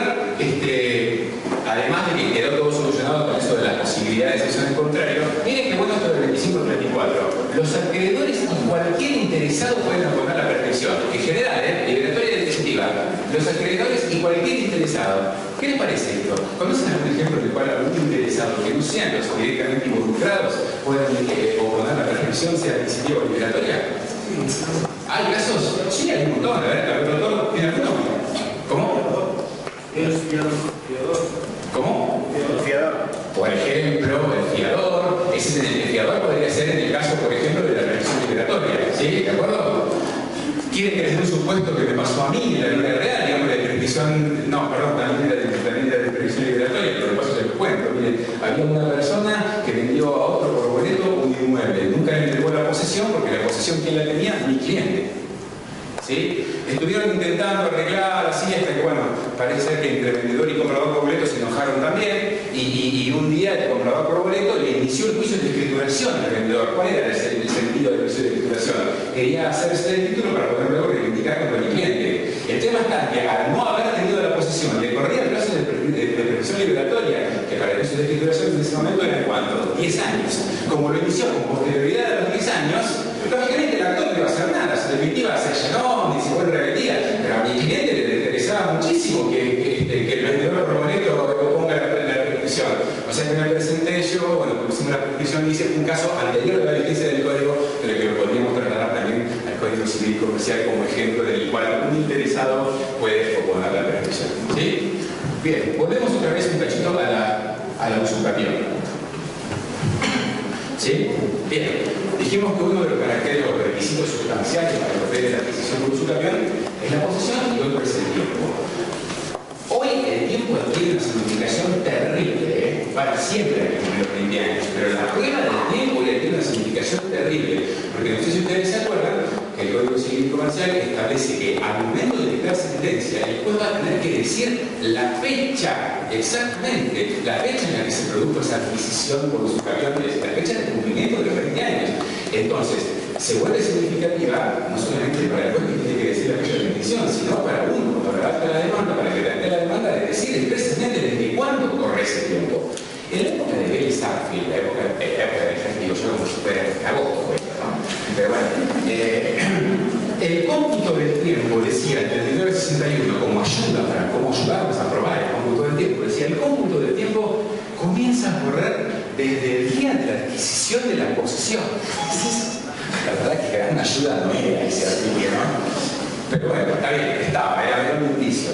además de que quedó todo solucionado con eso de las posibilidades de acción en contrario, miren que bueno esto del 25-34. Los acreedores y cualquier interesado pueden oponer la prescripción. En general, liberatoria y definitiva. Los acreedores y cualquier interesado. ¿Qué les parece esto? ¿Conocen algún ejemplo en el cual algún interesado que no sean los directamente involucrados puedan oponer la prescripción, sea adquisitiva o liberatoria? ¿Hay casos? Sí, hay un montón. A ver, ¿el doctor tiene alguno? ¿Cómo? El fiador. ¿Cómo? El fiador. Por ejemplo, el fiador. El fiador podría ser en el caso, por ejemplo, de la revisión migratoria. ¿Sí? ¿De acuerdo? Quieren que les dé un supuesto que me pasó a mí en la vida real, digamos, de prescripción, no, perdón, también era de prescripción migratoria, pero de paso se los cuento. Miren, había una persona que vendió a otro por boleto un inmueble, nunca le entregó la posesión porque la posesión ¿quién la tenía? Mi cliente. ¿Sí? Estuvieron intentando arreglar así hasta que, bueno, parece ser que entre vendedor y comprador por boleto se enojaron también y un día el comprador por boleto le inició el juicio de escrituración al vendedor. ¿Cuál era el sentido del juicio de escrituración? Quería hacerse el título para poder luego reivindicar contra mi cliente. El tema está que al no haber tenido la posesión le corría el plazo de prescripción liberatoria, que para el juicio de escrituración en ese momento eran ¿cuánto? 10 años. Como lo inició con posterioridad a los 10 años, lógicamente el actor no iba a hacer nada, en definitiva se llenó, ni se vuelve repetida, pero a mi cliente le interesaba muchísimo que el vendedor por boleto ponga la prescripción. O sea que me presenté yo, bueno, pusimos la prescripción y hice un caso anterior a la vigencia del código, pero que lo podríamos trasladar también al Código Civil Comercial como ejemplo del cual un interesado puede oponer la prescripción. ¿Sí? Bien, volvemos otra vez un cachito a la usurpación. ¿Sí? Bien. Dijimos que uno de los caracteres o requisitos sustanciales para proceder a la adquisición por usurpación es la posesión y otro es el tiempo. Hoy el tiempo adquiere una significación terrible, para siempre en los 20 años, pero la prueba del tiempo ya tiene una significación terrible, porque no sé si ustedes se acuerdan que el Código Civil Comercial establece que al momento de dictar sentencia el juez va a tener que decir la fecha, exactamente, la fecha en la que se produjo esa adquisición por usurpación, la fecha de cumplimiento de los 20 años. Entonces, se vuelve significativa no solamente para el juez que tiene que decir la fecha de petición, sino para uno, para redactar la demanda, para que redacte la demanda, de decir expresamente desde cuándo corre ese tiempo. En la época de Bell Starfield, la época de digo yo como si fuera agosto, ¿no? Pero bueno, el cómputo del tiempo, decía el 3961, como ayuda para cómo ayudarnos a probar el cómputo del tiempo, decía el cómputo del tiempo comienza a correr desde el día de la adquisición de la posesión. La verdad que gran ayuda no era ese artículo, ¿no? Pero bueno, está bien, era un indicio.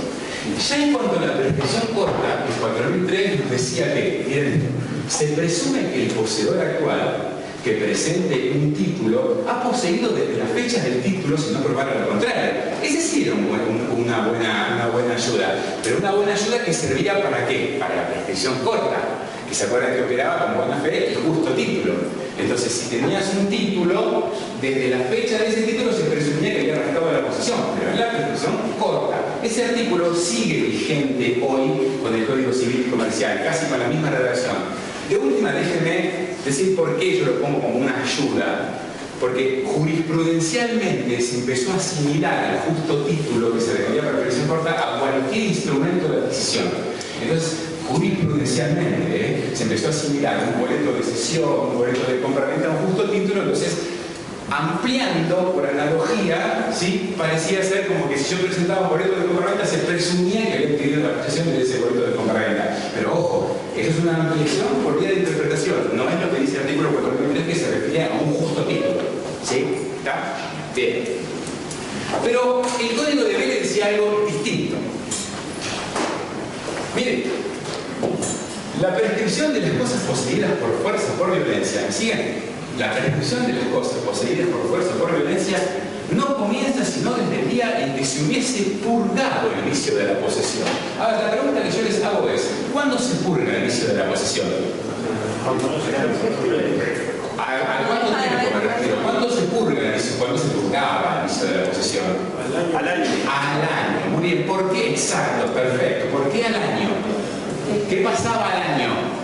Ya en cuanto a la prescripción corta, el 4003 nos decía que, miren, se presume que el poseedor actual que presente un título ha poseído desde la fecha del título si no probara lo contrario. Ese sí era una buena ayuda, pero una buena ayuda que servía ¿para qué? Para la prescripción corta, que se acuerdan que operaba con buena fe y justo título. Entonces, si tenías un título, desde la fecha de ese título se presumía que había arrancado la posesión, pero en la prescripción corta. Ese artículo sigue vigente hoy con el Código Civil Comercial, casi con la misma redacción. De última, déjenme decir por qué yo lo pongo como una ayuda. Porque jurisprudencialmente se empezó a asimilar el justo título que se requería para prescripción corta a cualquier instrumento de adquisición. Entonces, jurisprudencialmente se empezó a asimilar un boleto de cesión, un boleto de compraventa, un justo título. Entonces, ampliando por analogía, ¿sí? Parecía ser como que si yo presentaba un boleto de compraventa se presumía que había adquirido la posesión de ese boleto de compraventa. Pero ojo, eso es una ampliación por vía de interpretación, no es lo que dice el artículo 4.3 que se refería a un justo título. ¿Sí? ¿Está? Bien. Pero el código de Vélez decía algo distinto. Miren, la prescripción de las cosas poseídas por fuerza o por violencia, ¿siguen? La prescripción de las cosas poseídas por fuerza o por violencia no comienza sino desde el día en que se hubiese purgado el vicio de la posesión. Ahora, la pregunta que yo les hago es, ¿cuándo se purga el vicio de la posesión? ¿A cuánto tiempo me refiero? ¿Cuándo se purga el vicio? ¿Cuándo se purgaba el vicio de la posesión? Al año. Al año. Muy bien. ¿Por qué? Exacto, perfecto. ¿Por qué al año? ¿Qué pasaba al año?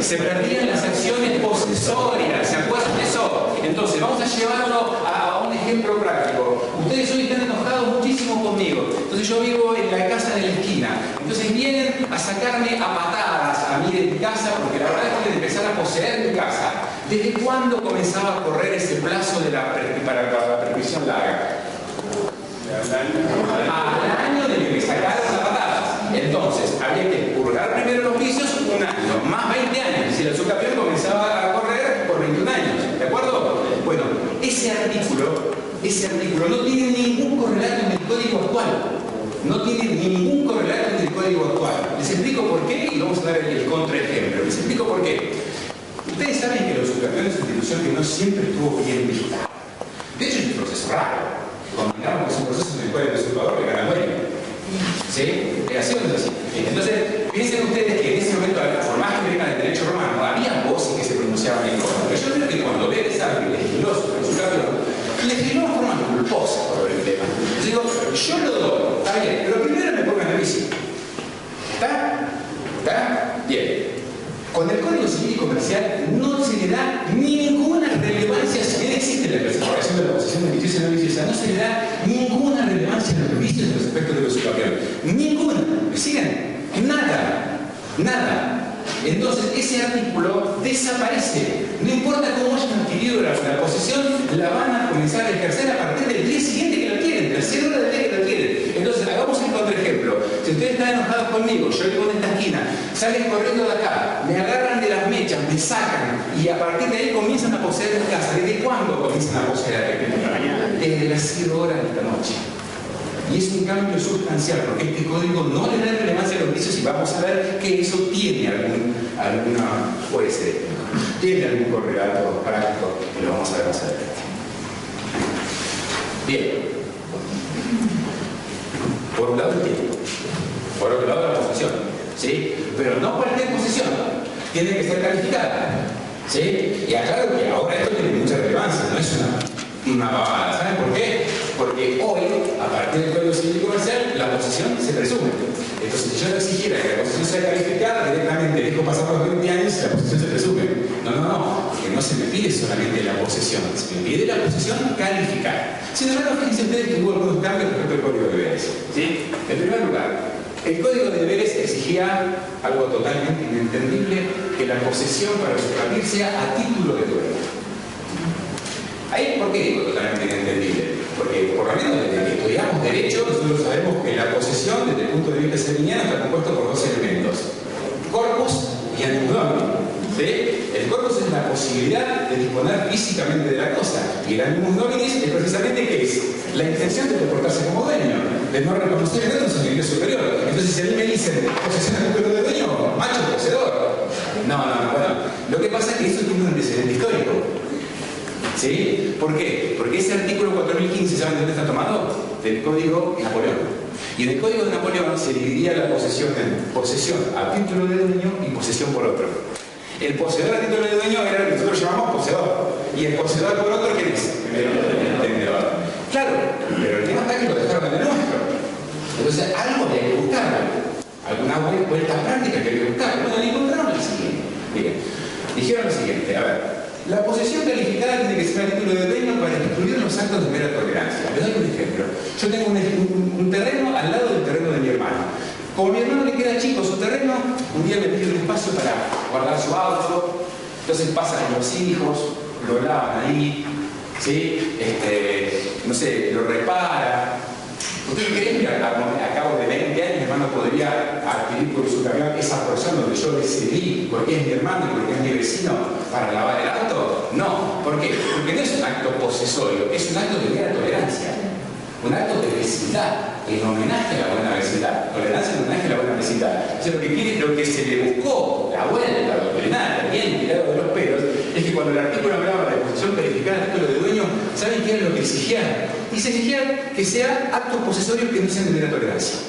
Se perdían las acciones posesorias, ¿se acuerdan de eso? Entonces, vamos a llevarlo a un ejemplo práctico. Ustedes hoy están enojados muchísimo conmigo. Entonces, yo vivo en la casa de la esquina. Entonces, vienen a sacarme a patadas a mí de mi casa, porque la verdad es que de empezar a poseer mi casa. ¿Desde cuándo comenzaba a correr ese plazo para la prescripción larga? Al año de que me sacaron a patadas. Entonces, había que purgar primero los vicios un año, más 20 años. Si la usurpación comenzaba a correr por 21 años, ¿de acuerdo? Bueno, ese usar el contraejemplo. Les explico por qué. Ustedes saben que los usucapión es una institución que no siempre estuvo bien vigilada. De hecho, es un proceso raro. Combinamos que es un proceso en el cual el usurpador le gana al dueño. ¿Sí? ¿Así o no es así? Entonces, piensen ustedes que en ese momento, por más que vengan del derecho romano, había voces que se pronunciaban en contra. Pero yo creo que cuando Vélez Arfield legisló sobre el usurcapión, legisló de forma culposa por el tema. Yo digo, yo lo doy, está bien, pero primero me pongan el vicio. ¿Está? ¿Está? Bien. Con el Código Civil y Comercial no se le da ninguna relevancia, si bien existe la clasificación de la posesión de viciosa y no viciosa, no se le da ninguna relevancia a los vicios respecto de los usucapión. Ninguna. ¿Me siguen? Nada. Nada. Entonces ese artículo desaparece. No importa cómo hayan adquirido la posesión, la van a comenzar a ejercer a partir del día siguiente que la quieren, tercera hora del día que la quieren. Entonces hagamos un contraejemplo. Si ustedes están enojados conmigo, yo vivo en esta esquina, salen corriendo de acá, me agarran de las mechas, me sacan y a partir de ahí comienzan a poseer mi casa. ¿Desde cuándo comienzan a poseer? Desde las 0 horas de esta noche. Y es un cambio sustancial, porque este código no le da relevancia a los vicios y vamos a ver que eso tiene tiene algún correlato práctico que lo vamos a ver más adelante. Bien. Por un lado el tiempo, por otro lado la posesión, ¿sí? Pero no cualquier posesión, tiene que ser calificada, ¿sí? Y aclaro que ahora esto tiene mucha relevancia, no es una pavada. ¿Saben por qué? Porque hoy, a partir del Código Civil y Comercial, la posesión se presume. Entonces, si yo no exigiera que la posesión sea calificada, directamente dejo pasar los 20 años y la posesión se presume. No, porque no se me pide solamente la posesión, se me pide la posesión calificada. Sin embargo, fíjense ustedes que hubo algunos cambios respecto al Código de Deberes. ¿Sí? En primer lugar, el Código de Deberes exigía algo totalmente inentendible, que la posesión para usurpar sea a título de dueño. Ahí, ¿por qué digo totalmente inentendible? Porque por lo menos desde que estudiamos Derecho, nosotros sabemos que la posesión, desde el punto de vista sereniano, está compuesto por dos elementos: corpus y animus domini. ¿Sí? El corpus es la posibilidad de disponer físicamente de la cosa, y el animus domini es precisamente ¿qué es? La intención de comportarse como dueño, de no reconocer en otro su nivel superior. Entonces, si a mí me dicen posesión a título de dueño, macho poseedor. No, bueno. Lo que pasa es que eso tiene un antecedente histórico. ¿Sí? ¿Por qué? Porque ese artículo 4015, ¿saben de dónde está tomado? Del Código de Napoleón. Y en el Código de Napoleón se dividía la posesión en posesión a título de dueño y posesión por otro. El poseedor a título de dueño era lo que nosotros llamamos poseedor. Y el poseedor por otro, ¿quién es? El tenedor. Claro, pero el tema está que lo dejaron en el nuestro. Entonces, algo había que buscarlo. Alguna vuelta práctica que había que buscar. Bueno, le encontraron el siguiente. Bien. Dijeron lo siguiente, a ver. La posesión calificada tiene que ser a título de dueño para excluir los actos de mera tolerancia. Les doy un ejemplo. Yo tengo un terreno al lado del terreno de mi hermano. Como a mi hermano le queda chico su terreno, un día me pide un espacio para guardar su auto. Entonces pasan los hijos, lo lavan ahí, ¿sí? No sé, lo repara. ¿Ustedes creen que a cabo de 20 años mi hermano podría adquirir por su camión esa porción donde yo decidí porque es mi hermano y porque es mi vecino para lavar el auto? No. ¿Por qué? Porque no es un acto posesorio, es un acto de mera tolerancia. Un acto de vecindad, en homenaje a la buena vecindad. Tolerancia en homenaje a la buena vecindad. O sea, lo que se le buscó, la vuelta doctrinaria, bien tirado de los pelos, es que cuando el artículo hablaba de posesión calificada a título de dueño, ¿saben qué era lo que exigía? Y se exigía que sea actos posesorios que no sean de mera tolerancia.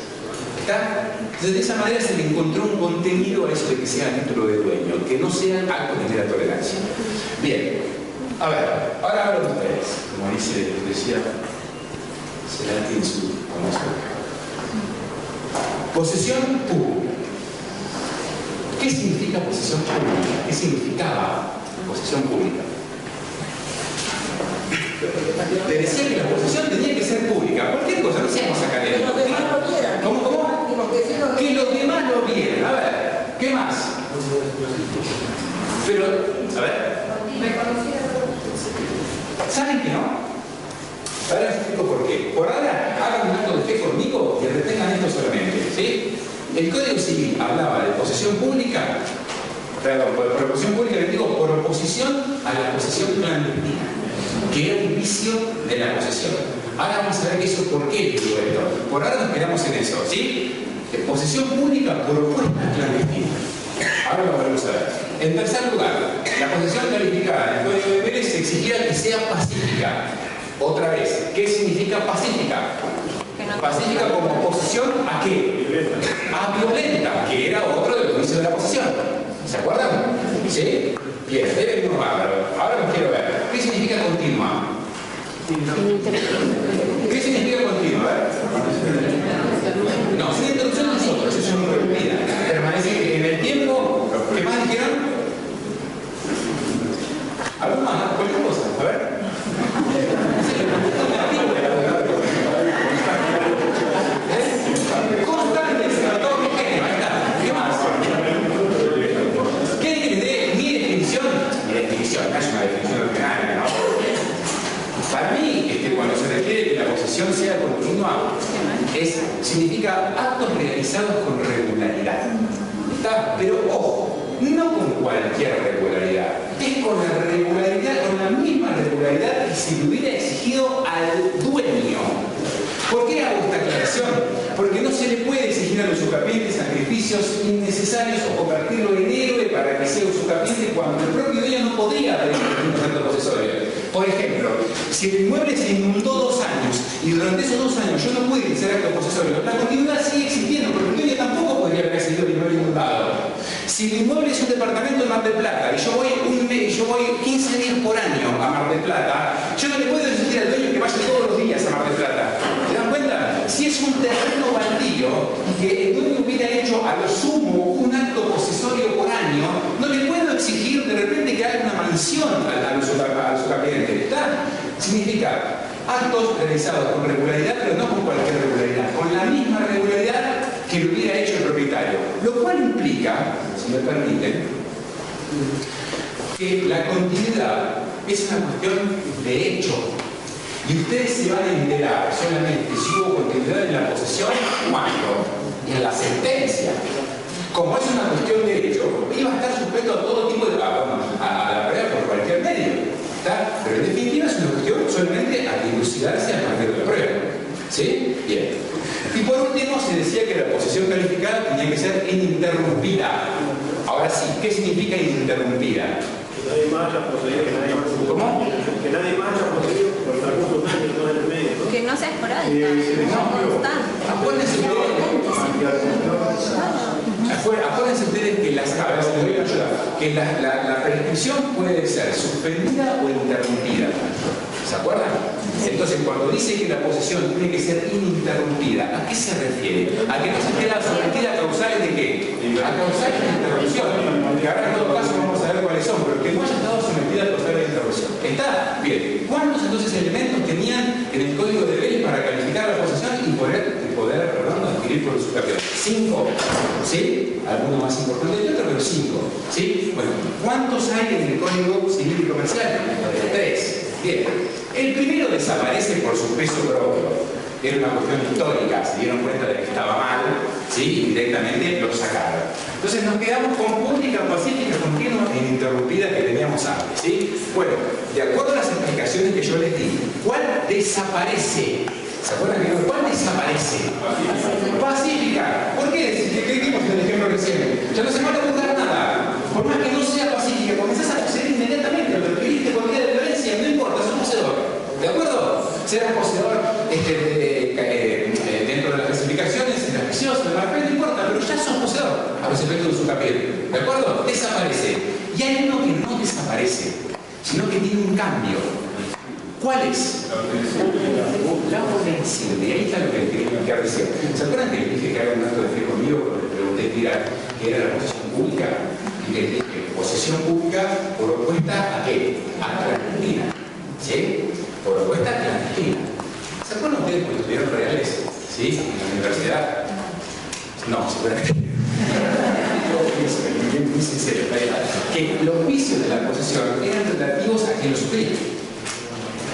¿Está? Entonces, de esa manera se le encontró un contenido a eso de que sea a título de dueño, que no sean actos de mera tolerancia. Bien. A ver, ahora hablo de ustedes, como decía Cerati en su famoso. Posesión pública. ¿Qué significa posesión pública? ¿Qué significaba posesión pública? Te decía que la posesión tenía que ser pública. Cualquier cosa, no seamos académicos. Que los demás lo vieran. ¿Cómo? Que los demás lo vieran. A ver, ¿qué más? Pero, a ver. ¿Saben que no? Ahora les explico por qué. Por ahora, hagan un acto de fe conmigo y retengan esto solamente, ¿sí? El Código Civil hablaba de posesión pública, perdón, por posesión pública les digo, por oposición a la posesión clandestina, que era un vicio de la posesión. Ahora vamos a ver eso, por qué digo esto. Por ahora nos quedamos en eso, ¿sí? Posesión pública por opuesta clandestina. Ahora lo volvemos a ver. En tercer lugar, la posesión calificada en el Código de Deberes se exigía que sea pacífica. Otra vez, ¿qué significa pacífica? Pacífica como oposición ¿a qué? A violenta, que era otro de los vicios de la posesión. ¿Se acuerdan? ¿Sí? Bien, deben ir bárbaro. Ahora los quiero ver. ¿Qué significa continua? ¿Qué significa continua? A ver. No, sin interrupción de nosotros, eso es interrumpida. Permanece en el tiempo. ¿Qué más dijeron? ¿Algo más? ¿Cualquier cosa? A ver. Constante, todo mi género, ahí está. ¿Qué más? ¿Quieren que les dé mi definición? Mi definición, no es una definición ordinaria, ¿no? Para mí, cuando se requiere que la posesión sea continua, significa actos realizados con regularidad. ¿Está? Pero ojo, no con cualquier regularidad. Es con la regularidad, con la misma regularidad que si le hubiera exigido al dueño. ¿Por qué hago esta aclaración? Porque no se le puede exigir al usucapiente sacrificios innecesarios o convertirlo en héroe para que sea usucapiente cuando el propio dueño no podría haber un acto posesorio. Por ejemplo, si el inmueble se inundó 2 años y durante esos 2 años yo no pude iniciar acto posesorio, la continuidad sigue existiendo porque el dueño tampoco podría haber seguido el inmueble inundado. Si el inmueble es un departamento en Mar del Plata y yo voy 15 días por año a Mar del Plata, yo no le puedo exigir al dueño que vaya todos los días a Mar del Plata. ¿Se dan cuenta? Si es un terreno baldío y que el dueño hubiera hecho a lo sumo un acto posesorio por año, no le puedo exigir de repente que haga una mansión al usucapiente. ¿Está? Significa actos realizados con regularidad, pero no con cualquier regularidad, con la misma regularidad que lo hubiera hecho el propietario. Lo cual implica, si me permiten, que la continuidad es una cuestión de hecho. Y ustedes se van a enterar solamente si hubo continuidad en la posesión, ¿cuándo? En la sentencia. Como es una cuestión de hecho, iba a estar sujeto a todo tipo de a la prueba por cualquier medio. ¿Está? Pero en definitiva es una cuestión solamente a dilucidarse a partir de la prueba. ¿Sí? Bien. Y por último se decía que la posesión calificada tenía que ser ininterrumpida. Ahora sí, ¿qué significa ininterrumpida? Que nadie más haya poseído, que nadie más. ¿Cómo? Que nadie más haya poseído por algunos años en el medio. Que no sea esporádica, constante. Acuérdense ustedes que la prescripción puede ser suspendida o interrumpida. ¿Se acuerdan? Entonces, cuando dice que la posesión tiene que ser ininterrumpida, ¿a qué se refiere? A que no se queda sometida a causales de qué? A causales de interrupción. Que ahora en todo caso vamos a ver cuáles son, pero que no haya estado sometida a causales de interrupción. ¿Está? Bien. ¿Cuántos entonces elementos tenían en el Código de Deberes para calificar la posesión y poder adquirir por usucapión? 5. ¿Sí? Alguno más importante que otro, pero 5. ¿Sí? Bueno, ¿cuántos hay en el Código Civil y Comercial? 3. Bien. El primero desaparece por su peso propio. Era una cuestión histórica, se dieron cuenta de que estaba mal, ¿sí? Y directamente lo sacaron. Entonces nos quedamos con pública, pacífica, continua e ininterrumpida que teníamos antes, ¿sí? Bueno, de acuerdo a las explicaciones que yo les di, ¿cuál desaparece? ¿Se acuerdan que cuál desaparece? Pacífica. ¿Por qué? ¿Qué dijimos en el ejemplo recién? Ya no se van a buscar nada. Por más que no sea pacífica, comenzás a poseer inmediatamente, lo adquiriste por vía de violencia, no importa, sos poseedor. ¿De acuerdo? Serás poseedor dentro de las clasificaciones, en las preciosas, en la no importa, pero ya sos poseedor a los efectos de su capital. ¿De acuerdo? Desaparece. Y hay uno que no desaparece, sino que tiene un cambio. ¿Cuál es? La ponencia. De ahí está lo que quería explicar recién. ¿Se acuerdan que les dije que hagan un acto de fe conmigo cuando les pregunté qué era la posesión pública? Y les dije, posesión pública por opuesta a qué? A clandestina. ¿Sí? Por opuesta clandestina. ¿Se acuerdan ustedes cuando estudiaron reales? ¿Sí? En la universidad. No, seguramente. Muy sincero, que los vicios de la posesión eran relativos a quien los sufría.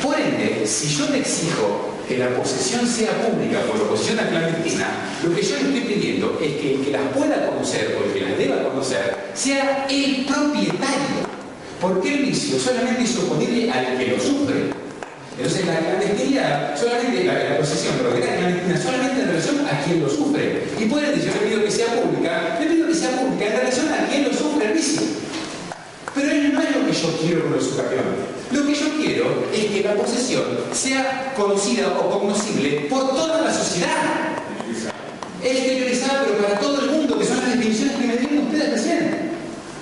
Por ende, si yo te exijo que la posesión sea pública por oposición a clandestina, lo que yo le estoy pidiendo es que el que las pueda conocer o el que las deba conocer sea el propietario. Porque el vicio solamente es oponible al que lo sufre. Entonces la clandestinidad, solamente la posesión, pero la clandestina solamente en relación a quien lo sufre. Y por ende, yo le pido que sea pública en relación a quien lo sufre. quiero con el sucapión. Lo que yo quiero es que la posesión sea conocida o cognoscible por toda la sociedad. Exteriorizada, pero para todo el mundo, que son las definiciones que me dieron ustedes recién.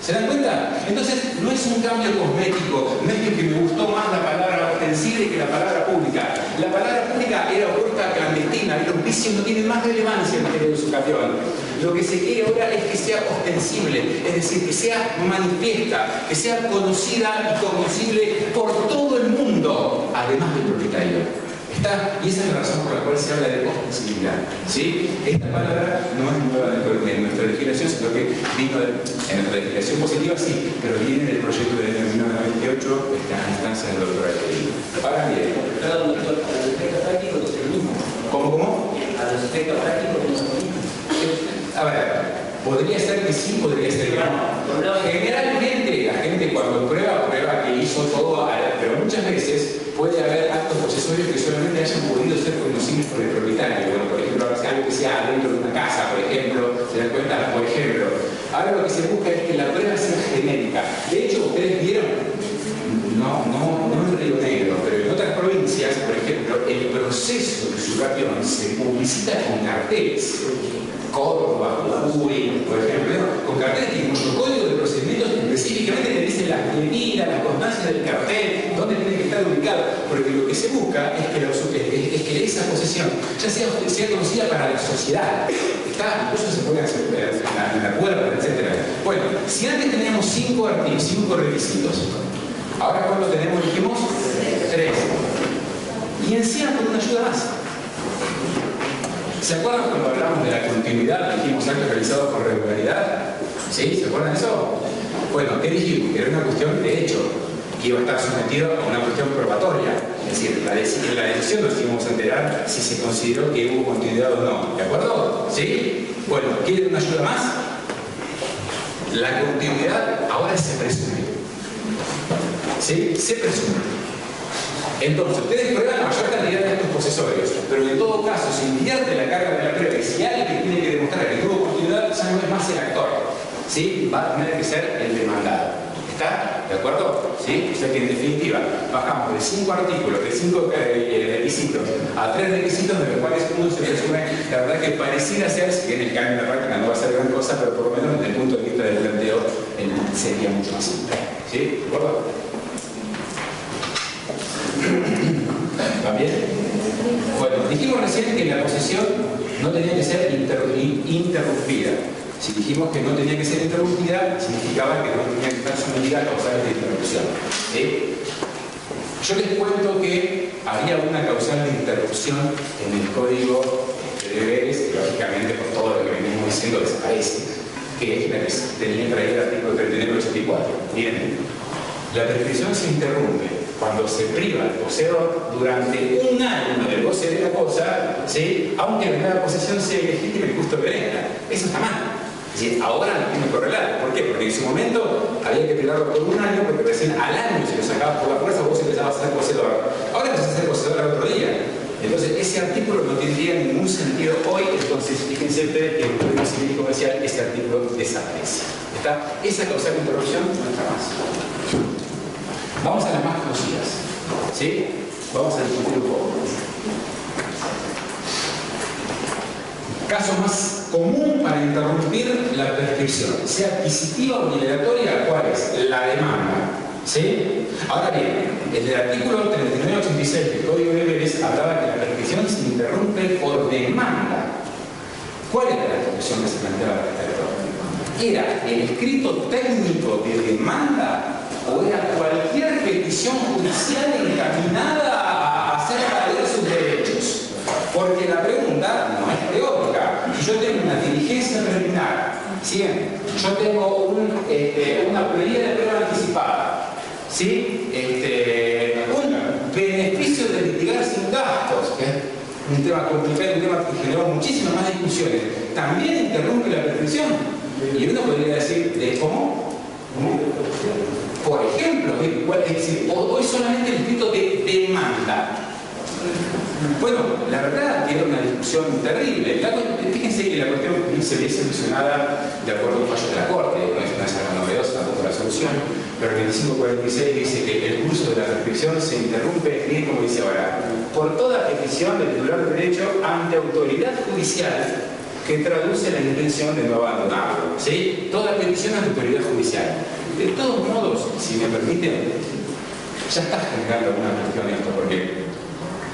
¿Se dan cuenta? Entonces, no es un cambio cosmético, no es que me gustó más la palabra ostensible que la palabra pública. La palabra pública era opuesta clandestina y los vicios no tienen más relevancia en el género de sucapión. Lo que se quiere ahora es que sea ostensible, es decir, que sea manifiesta, que sea conocida y cognoscible por todo el mundo, además del propietario. Y esa es la razón por la cual se habla de ostensibilidad. ¿Sí? Esta palabra no es nueva en nuestra legislación, sino que vino en nuestra legislación positiva, sí, pero viene del proyecto de 1998 a la instancia del doctor Alquerín. Ahora bien, a los efectos prácticos es el mismo. ¿Cómo? A los efectos prácticos es el mismo. A ver, podría ser que sí, podría ser que no. Generalmente la gente cuando prueba que hizo todo, pero muchas veces puede haber actos posesorios que solamente hayan podido ser conocidos por el propietario. Bueno, por ejemplo, algo que sea dentro de una casa, por ejemplo, se dan cuenta, por ejemplo. Ahora lo que se busca es que la prueba sea genérica. De hecho, ustedes vieron, no en Río Negro, pero en otras provincias, por ejemplo, el proceso de sucapión se publicita con carteles. Córdoba, Jujuy, por ejemplo, con carteles que incluso código de procedimientos específicamente te dicen las medidas, las constancias del cartel, dónde tiene que estar ubicado, porque lo que se busca es que esa posesión ya sea conocida para la sociedad. Incluso se puede hacer en la puerta, etc. Bueno, si antes teníamos 5 requisitos, ahora cuando tenemos, dijimos, 3. Y encima con una ayuda más. ¿Se acuerdan cuando hablamos de la continuidad? Dijimos actos realizados con regularidad. ¿Sí? ¿Se acuerdan de eso? Bueno, ¿qué dijimos? Que era una cuestión de hecho, que iba a estar sometido a una cuestión probatoria. Es decir, en la decisión nos íbamos a enterar si se consideró que hubo continuidad o no. ¿De acuerdo? ¿Sí? Bueno, ¿quieren una ayuda más? La continuidad ahora se presume. ¿Sí? Se presume. Entonces, ustedes prueban la mayor cantidad de estos posesorios, pero en todo caso, se invierte la carga de la prueba y si alguien que tiene que demostrar que tuvo continuidad, ya no es más el actor, ¿sí? Va a tener que ser el demandado. ¿Está? ¿De acuerdo? ¿Sí? O sea que en definitiva, bajamos de 5 artículos, de 5 requisitos, a 3 requisitos de los cuales uno se presume, la verdad que pareciera ser, si bien el cambio en la práctica no va a ser gran cosa, pero por lo menos desde el punto de vista del planteo, sería mucho más simple. ¿Sí? ¿De acuerdo? ¿Va bien? Bueno, dijimos recién que la posesión no tenía que ser interrumpida. Si dijimos que no tenía que ser interrumpida, significaba que no tenía que estar sometida a causales de interrupción. ¿Sí? Yo les cuento que había una causal de interrupción en el código de deberes, que lógicamente por todo lo que venimos diciendo desaparece, que es la que tenía que traer el artículo 3984. Bien, la prescripción se interrumpe cuando se priva al poseedor durante un año del goce de la cosa, ¿sí? Aunque la nueva posesión sea ilegítima y justo violenta. Eso está mal. Es decir, ahora no tiene correlato. ¿Por qué? Porque en su momento había que privarlo por un año, porque recién al año se lo sacaba por la fuerza, vos empezabas a ser poseedor. Ahora empezás a ser poseedor al otro día. Entonces, ese artículo no tendría ningún sentido hoy, entonces fíjense ustedes que en el Código Civil y Comercial ese artículo desaparece. ¿Está? Esa causal de interrupción no está más. Vamos a las más conocidas, ¿sí? Vamos a discutir un poco. Caso más común para interrumpir la prescripción, sea adquisitiva o liberatoria, ¿cuál es? La demanda, ¿sí? Ahora bien, el artículo 3986 del Código de Deberes hablaba que la prescripción se interrumpe por demanda. ¿Cuál era la discusión que se planteaba respecto? ¿Era el escrito técnico de demanda o era cualquier petición judicial encaminada a hacer valer sus derechos? Porque la pregunta no es teórica. Si yo tengo una diligencia preliminar, ¿sí? Yo tengo una prioridad de prueba anticipada, ¿sí? Un beneficio de litigar sin gastos, que es un tema complicado, un tema que generó muchísimas más discusiones, también interrumpe la prescripción. Y uno podría decir, ¿cómo? Por ejemplo, hoy solamente el escrito de demanda. Bueno, la verdad que era una discusión terrible. Fíjense que la cuestión se ve solucionada de acuerdo a un fallo de la Corte, no es algo novedoso tampoco la solución, Pero el 2546 dice que el curso de la prescripción se interrumpe, bien como dice ahora, por toda petición del titular de derecho ante autoridad judicial que traduce la intención de no abandonarlo. ¿Sí? Toda petición ante autoridad judicial. De todos modos, si me permiten, ya está generando alguna cuestión esto, porque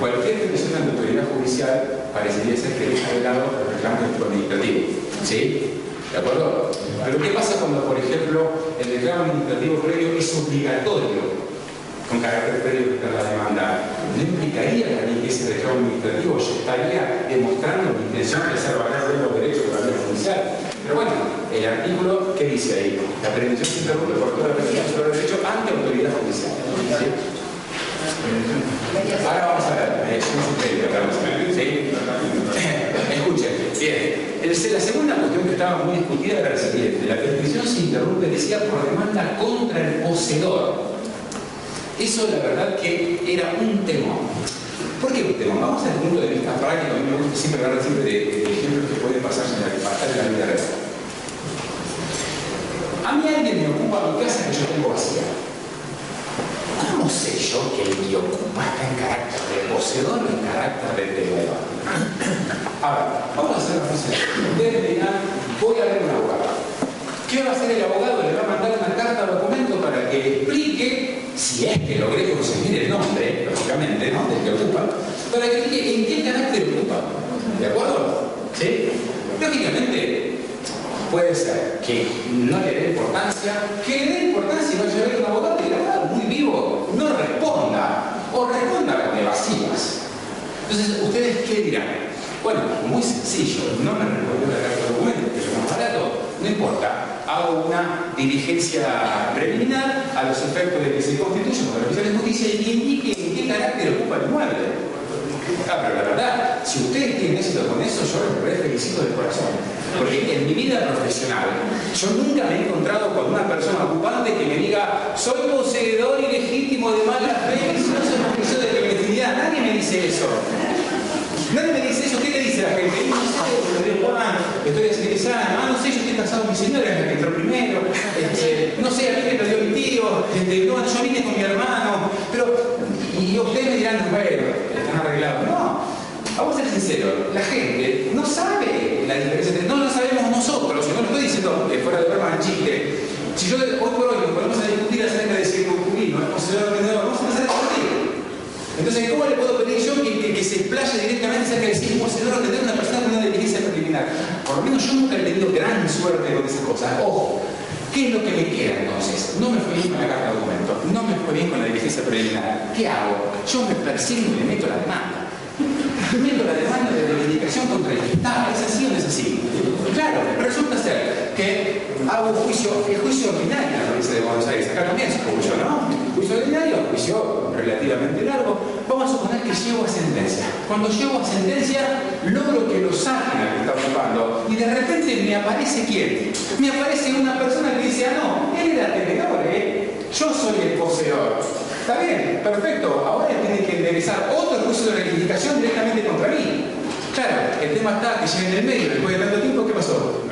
cualquier petición ante autoridad judicial parecería ser que deja de lado el reclamo administrativo. ¿Sí? ¿De acuerdo? Pero ¿qué pasa cuando, por ejemplo, el reclamo administrativo previo es obligatorio con carácter previo de la demanda? ¿No implicaría también que ese reclamo administrativo yo estaría demostrando mi intención de hacer valer los derechos de la vía judicial? Pero bueno, el artículo, ¿qué dice ahí? La prevención se interrumpe por toda la petición sobre el derecho ante autoridad judicial. ¿Sí? Ahora vamos a ver, ¿sí? Escuchen, bien. La segunda cuestión que estaba muy discutida era la siguiente. La prescripción se interrumpe, decía, por demanda contra el poseedor. Eso, la verdad, que era un temor. ¿Por qué un temor? Vamos desde el punto de vista práctico. A mí me gusta siempre hablar de ejemplos que pueden pasar en la vida real. A mí alguien me ocupa mi casa que yo tengo vacía. ¿Cómo sé yo que el que ocupa está en carácter de poseedor o en carácter de tenedor? A ver, vamos a hacer una cosa. Ustedes me dirán, voy a ver un abogado. ¿Qué va a hacer el abogado? Le va a mandar una carta o documento para que explique, si es que logré conseguir el nombre, lógicamente, ¿no?, del que ocupa, para que explique en qué carácter ocupa. ¿De acuerdo? ¿Sí? Lógicamente, puede ser que no le dé importancia, que le dé importancia y vaya a ver un abogado y diga, muy vivo, no responda, o responda con evasivas. Entonces, ¿ustedes qué dirán? Bueno, muy sencillo, no me respondió la carta de documento, que es más barato, no importa, hago una diligencia preliminar a los efectos de que se constituye como revisión de justicia y que indique en qué carácter ocupa el inmueble. Ah, pero la verdad, si ustedes tienen éxito con eso, yo les felicito de corazón. Porque en mi vida profesional, yo nunca me he encontrado con una persona ocupante que me diga, soy poseedor ilegítimo de malas bienes, no soy profesor de clandestinidad. Nadie me dice eso. Nadie me dice eso. ¿Qué le dice la gente? No sé, estoy desinteresada, no sé, yo estoy casado con mi señora, es la que entró primero, no sé, a mí me perdió mi tío, no, yo vine con mi hermano, pero, y ustedes me dirán, bueno, están arreglados. No, vamos a ser sinceros, la gente no sabe la diferencia entre, no lo sabemos nosotros, yo no lo estoy diciendo fuera de broma, en chiste. Si yo hoy por hoy nos ponemos a discutir acerca de si el concubino es poseedor o vendedor, vamos a empezar a discutir. Entonces, ¿cómo le puedo pedir yo que se explaye directamente acerca de si es poseedor o vendedor una persona con una diligencia preliminar? Por lo menos yo nunca he tenido gran suerte con esas cosas. Ojo, ¿qué es lo que me queda entonces? No me fue bien con la carta de documento, no me fue bien con la diligencia preliminar. ¿Qué hago? Yo me persigo y le meto la demanda. Meto la demanda de reivindicación contra el que está. ¿Es así o no es así? Claro, resulta ser que hago el juicio ordinario en la provincia de Buenos Aires. Acá también se escuchó, ¿no? Juicio ordinario, juicio relativamente largo. Vamos a suponer que llego a sentencia. Cuando llego a sentencia, logro que lo saquen al que está ocupando. Y de repente me aparece ¿quién? Me aparece una persona que dice, ah, no, él era tenedor, yo soy el poseedor. Está bien, perfecto. Ahora tiene que enderezar otro juicio de reivindicación directamente contra mí. Claro, el tema está que llega en el medio, después de tanto tiempo, ¿qué pasó?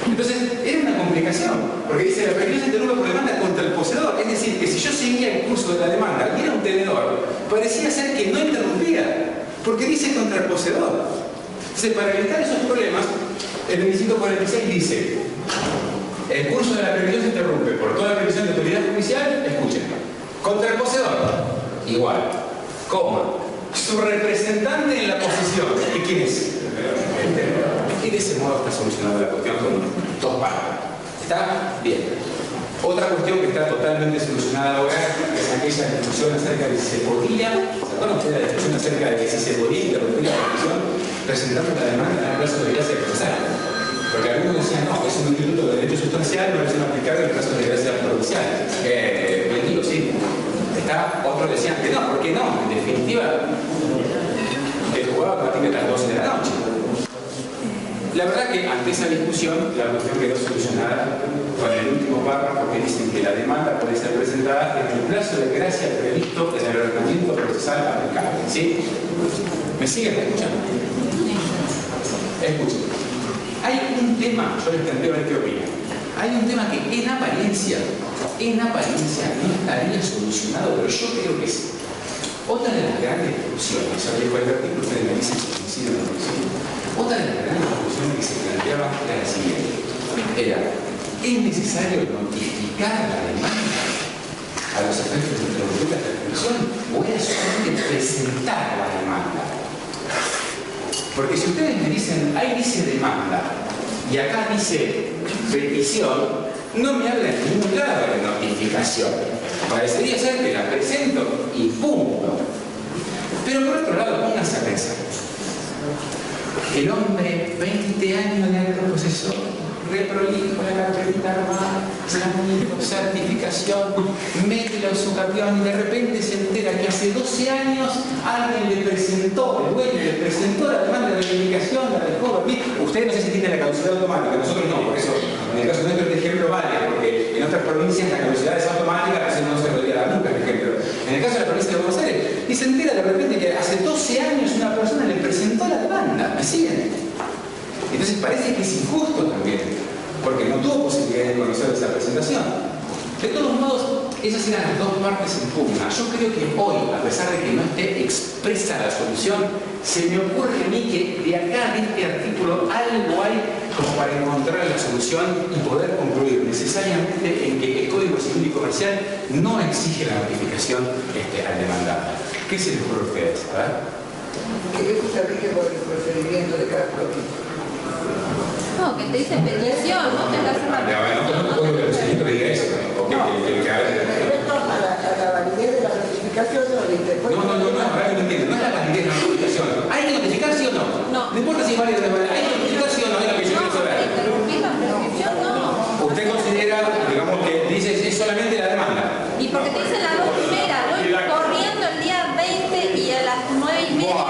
Entonces, era una complicación, porque dice, la prescripción se interrumpe por demanda contra el poseedor. Es decir, que si yo seguía el curso de la demanda y era un tenedor, parecía ser que no interrumpía, porque dice contra el poseedor. Entonces, para evitar esos problemas, el 2546 dice, el curso de la prescripción se interrumpe por toda previsión de autoridad judicial, escuchen, contra el poseedor, igual, coma, su representante en la posesión, ¿y quién es? Y de ese modo está solucionada la cuestión con dos partes. ¿Está? Bien. Otra cuestión que está totalmente solucionada ahora es aquella discusión acerca de si se podía, ¿se acuerdan ustedes de la discusión acerca de que si se podía interrumpir la prescripción presentando la demanda en el plazo de gracia procesal? Porque algunos decían, no, es un instituto de derecho sustancial, no es un aplicable en el caso de gracia provincial. Digo, sí. Está, otros decían que no, ¿por qué no? En definitiva, el jugaba a partir de las 12 de la noche. La verdad que ante esa discusión, la cuestión quedó solucionada con el último párrafo que dicen que la demanda puede ser presentada en el plazo de gracia previsto en el ordenamiento procesal aplicable. ¿Sí? ¿Me siguen escuchando? Escuchen. Hay un tema, yo les planteo a ver qué opinan. Hay hay un tema que en apariencia no estaría solucionado, pero yo creo que sí. Otra de las grandes discusiones, ya dejo el artículo, ustedes me dicen si coinciden o no coinciden. Otra de las grandes discusiones que se planteaba era la siguiente. ¿Es necesario notificar la demanda a los efectos de introducir la prescripción o era solamente presentar la demanda? Porque si ustedes me dicen, ahí dice demanda y acá dice petición, no me habla en ningún grado de notificación. Parecería ser que la presento y punto. Pero por otro lado, pónganse a pensar. El hombre, 20 años de alto proceso, reprolijo, la carpetita armada, planito, certificación, mételo en su camión y de repente se entera que hace 12 años alguien le presentó, el dueño le presentó la demanda de reivindicación, la dejó dormir. Ustedes no sé si tienen la caducidad automática, nosotros no, por eso en el caso nuestro este ejemplo vale, porque en otras provincias la caducidad es automática, a veces no se podría dar nunca el ejemplo. En el caso de la provincia de Buenos Aires, y se entera de repente que hace 12 años una persona le presentó la demanda, ¿me siguen? Entonces parece que es injusto también, porque no tuvo posibilidad de conocer esa presentación. De todos modos, esas eran las dos partes en pugna. Yo creo que hoy, a pesar de que no esté expresa la solución, se me ocurre a mí que de acá, de este artículo, algo hay como para encontrar la solución y poder concluir necesariamente en que el Código Civil y Comercial no exige la notificación al demandado. ¿Qué se les ocurre a ustedes? A ver. Que eso se rige por el procedimiento de cada provincia. No, que te dice petición, no te hagas una petición. No, el procedimiento diga eso. Respecto a la validez de la notificación, no, ahora no entiendo. No es la validez de la notificación. ¿Hay que notificar sí o no? No. No importa si es válida o no es válida. ¿Hay que notificar sí o no? Es lo que yo quiero saber. Interrumpir la prescripción, no. Usted considera, digamos, que dice es solamente la demanda. Y porque te dicen las dos primeras, voy corriendo el día 20 y a las 9:30 llego.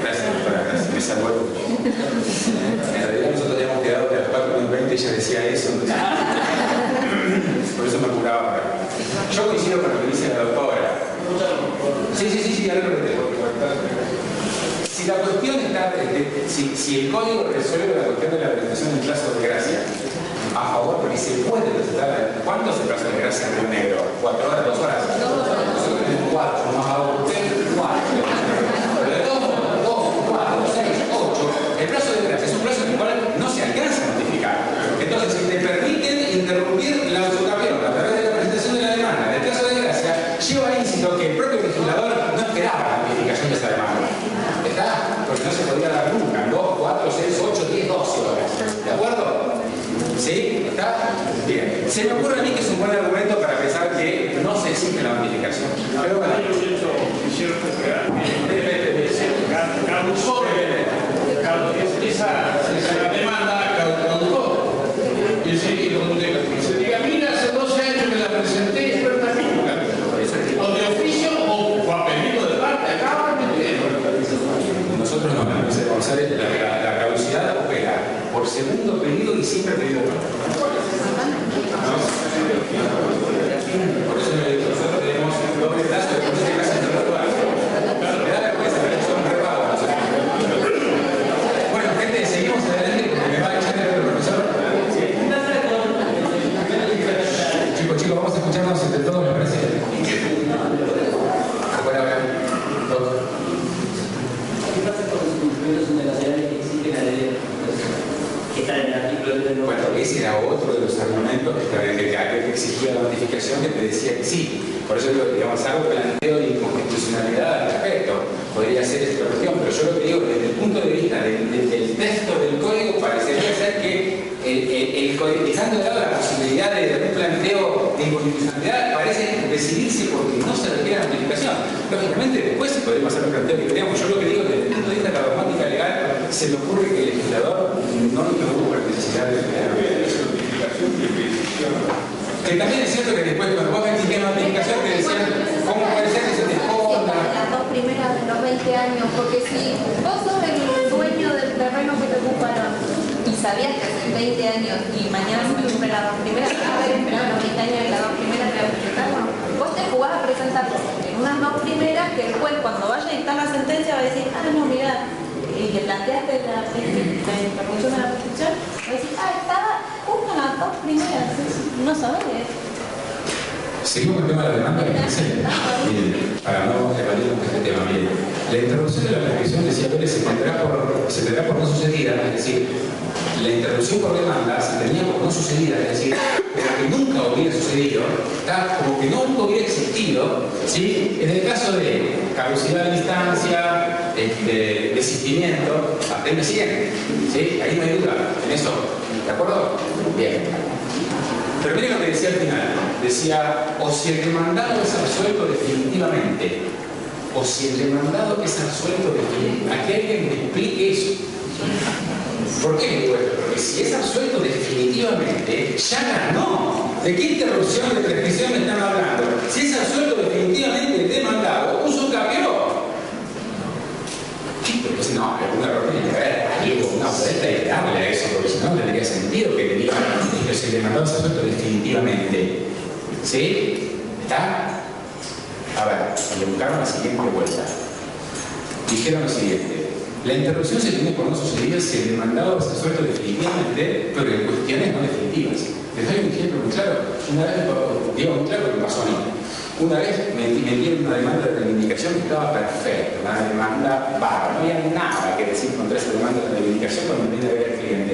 Gracias, doctora, gracias. Me salvó el punto. En realidad nosotros habíamos quedado que a las 4:20 ella decía eso. Entonces, por eso me apuraba. Yo coincido con lo que dice la doctora. Sí, ya lo repetí. Si la cuestión está, si el código resuelve la cuestión de la presentación en plazo de gracia, a favor, porque se puede presentar. ¿Cuánto es el plazo de gracia en Río Negro? ¿4 horas, 2 horas? 2 horas. 4, más a usted, 4. Pero de todos modos, 2, 4, 6, 8. El plazo de gracia es un plazo en el cual no se alcanza a notificar. Entonces, si te permiten interrumpir la autocapión a través de la presentación de la demanda del plazo de gracia, lleva íncito que el propio legislador no esperaba la notificación de esa demanda. ¿Está? Porque no se podía dar nunca. 2, 4, 6, 8, 10, 12 horas. ¿De acuerdo? ¿Sí? ¿Está? Bien. Se me ocurre a mí que es un buen argumento para pensar que no se exige la notificación. Pero bueno. Esa demanda caducó. Y se diga, mira, hace 12 años me la presenté, pero está equivocada. O de oficio o a pedido de parte. Nosotros no, la caducidad opera por segundo pedido y siempre pedido de parte. Por eso nosotros tenemos doble plazo de este caso en el lugar. Me da vergüenza, pero son repagos. Bueno, gente, seguimos adelante porque me va a echar el profesor. Chicos, vamos a escucharnos entre todos, me parece. Bueno, a ver. ¿Qué pasa con los cumplimientos unilaterales que exigen la ley? Que está en el artículo de nuevo. Bueno, ese era otro de los argumentos que exigía la notificación, que te decía que sí. Por eso digo, digamos, hago planteo de inconstitucionalidad al respecto. Podría ser esta cuestión, pero yo lo que digo, desde el punto de vista del texto del código, parecería ser que dejando de lado la posibilidad de un planteo de inconstitucionalidad, parece decidirse porque no se requiere la notificación. Lógicamente, después se podría pasar un planteo que queríamos. Yo lo que digo, desde el punto de vista de la dogmática legal, se me ocurre que el legislador no tuvo necesidad de notificación y petición. Que también es cierto que después, cuando vos exigías la notificación, te decían, ¿cómo puede ser que se te esconda? Las dos primeras de los 20 años, porque si vos sos el dueño del terreno que te ocuparon y sabías que hace 20 años y mañana se cumple las dos primeras, a ver, esperar los 20 años y las dos primeras te van vos te jugás a presentar en unas dos primeras que el juez, cuando vaya a dictar la sentencia, va a decir, no, mirá, y le planteaste la interrupción de la prescripción, va a decir, estaba justo en la dos primeras, no sabés. Seguimos con el tema de la demanda de Gisela. Miren, para no evadir este tema, miren. La interrupción de la prescripción, decía Pérez, se tendrá por no sucedida, es decir, la interrupción por demanda se tenía por no sucedida, es decir, pero que nunca hubiera sucedido, está como que nunca hubiera existido, ¿sí? En el caso de caducidad de instancia, desistimiento, hasta el siguiente, ¿sí? Ahí no hay duda, en eso, ¿de acuerdo? Bien. Pero miren lo que decía al final, decía, o si el demandado es absuelto definitivamente, o si el demandado es absuelto definitivamente, a que alguien me explique eso. ¿Por qué digo esto? Porque si es absuelto definitivamente, ya ganó. ¿De qué interrupción de prescripción me están hablando? Si es absuelto definitivamente el demandado, uso capió. Pues no, algún error tiene que haber, algo, una vuelta y darle a eso, porque si no tendría sentido que le digan que si el demandado es absuelto definitivamente. ¿Sí? ¿Está? A ver, le buscaron la siguiente vuelta. Dijeron lo siguiente. La interrupción se tiene por no sucedida si el demandado es absuelto definitivamente, pero en cuestiones no definitivas. Les doy un ejemplo muy claro. Una vez, digo muy claro lo que pasó a mí. Una vez me dieron una demanda de reivindicación que estaba perfecta, una demanda vaga, no había nada que decir contra esa demanda de reivindicación cuando me vine a ver al cliente.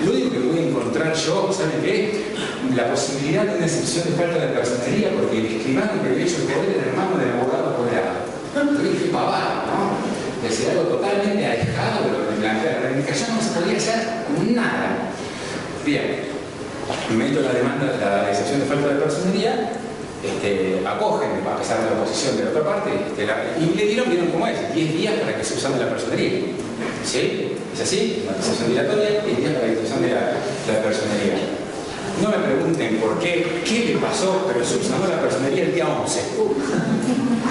Lo único que pude encontrar yo, ¿saben qué? La posibilidad de una excepción de falta de personería, porque el escribano que había hecho el poder era hermano del abogado apoderado. Yo dije, pavada, ¿no? Es decir, algo totalmente alejado de lo que me plantea la reivindicación, no se podía hacer nada. Bien, meto la demanda de la excepción de falta de personería, acogen, a pesar de la oposición de la otra parte, y le dieron, vieron cómo es, 10 días para que se usara la personería. ¿Sí? ¿Es así? Una excepción dilatoria, 10 días para la excepción de la personería. No me pregunten por qué le pasó, pero se usó la personería el día 11.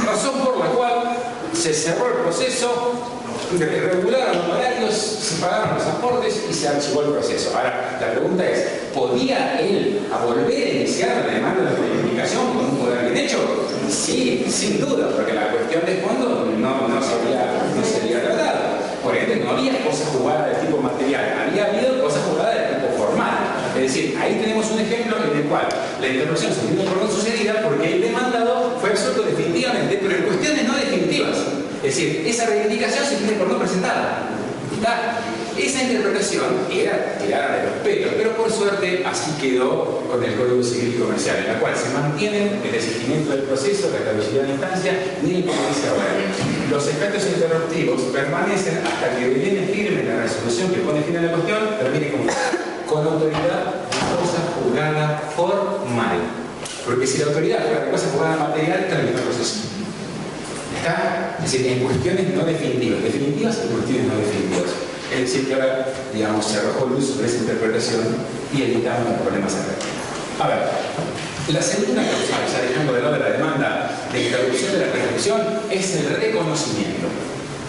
Razón por la cual se cerró el proceso, regularon los horarios, se pagaron los aportes y se archivó el proceso. Ahora, la pregunta es, ¿podía él volver a iniciar la demanda de reivindicación con un poder bien hecho? Sí, sin duda, porque la cuestión de fondo no sería tratada. Por ende, no había cosas jugadas de tipo material, había habido cosas jugadas de tipo formal. Es decir, ahí tenemos un ejemplo en el cual la interrupción se tiene por no sucedida porque el demandado fue absuelto definitivamente, pero en cuestiones no definitivas. Es decir, esa reivindicación se tiene por no presentada. ¿Está? Esa interpretación era tirada de los pelos, pero por suerte así quedó con el Código Civil y Comercial, en la cual se mantienen el desistimiento del proceso, la caducidad de instancia, ni como dice ahora. Los efectos interruptivos permanecen hasta que viene firme la resolución que pone fin a la cuestión, termine con autoridad de cosa juzgada formal. Porque si la autoridad fuera de cosa juzgada material, termina el proceso. ¿Está? Es decir, en cuestiones no definitivas, definitivas y cuestiones no definitivas. Es decir, que ahora, digamos, se arrojó luz sobre esa interpretación y evitamos los problemas acá. A ver, la segunda causa, ya dejando de lado la demanda de interrupción de la prescripción, es el reconocimiento.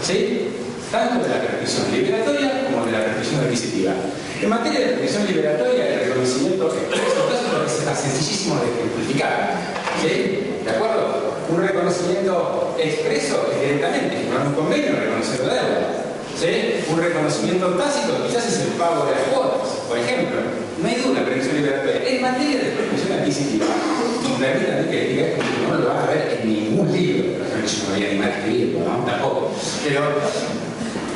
¿Sí? Tanto de la prescripción liberatoria como de la prescripción adquisitiva. En materia de prescripción liberatoria, el reconocimiento es sencillísimo de ejemplificar. ¿Sí? ¿De acuerdo? Un reconocimiento expreso es directamente, firmar un convenio, reconocer la deuda. ¿Sí? Un reconocimiento tácito quizás es el pago de las cuotas, por ejemplo. No hay duda, prescripción liberatoria. En materia de prescripción adquisitiva, permítanme que les diga que no lo van a ver en ningún libro. Yo no voy a animar a escribirlo, ¿no? Tampoco. Pero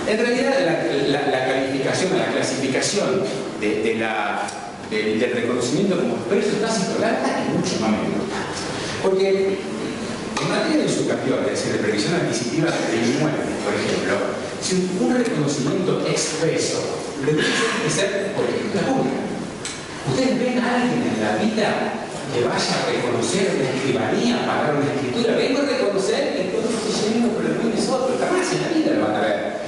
en realidad la calificación, la clasificación del reconocimiento como expreso tácito es mucho más menor. Porque en materia de usucapión, es decir, de previsión adquisitiva de inmuebles, por ejemplo, si un reconocimiento expreso lo que tiene que ser por ejemplo pública. ¿Ustedes ven a alguien en la vida que vaya a reconocer una escribanía, pagar una escritura? Vengo a reconocer que todo estoy lleno, pero el mío es otro. Jamás en la vida lo van a ver.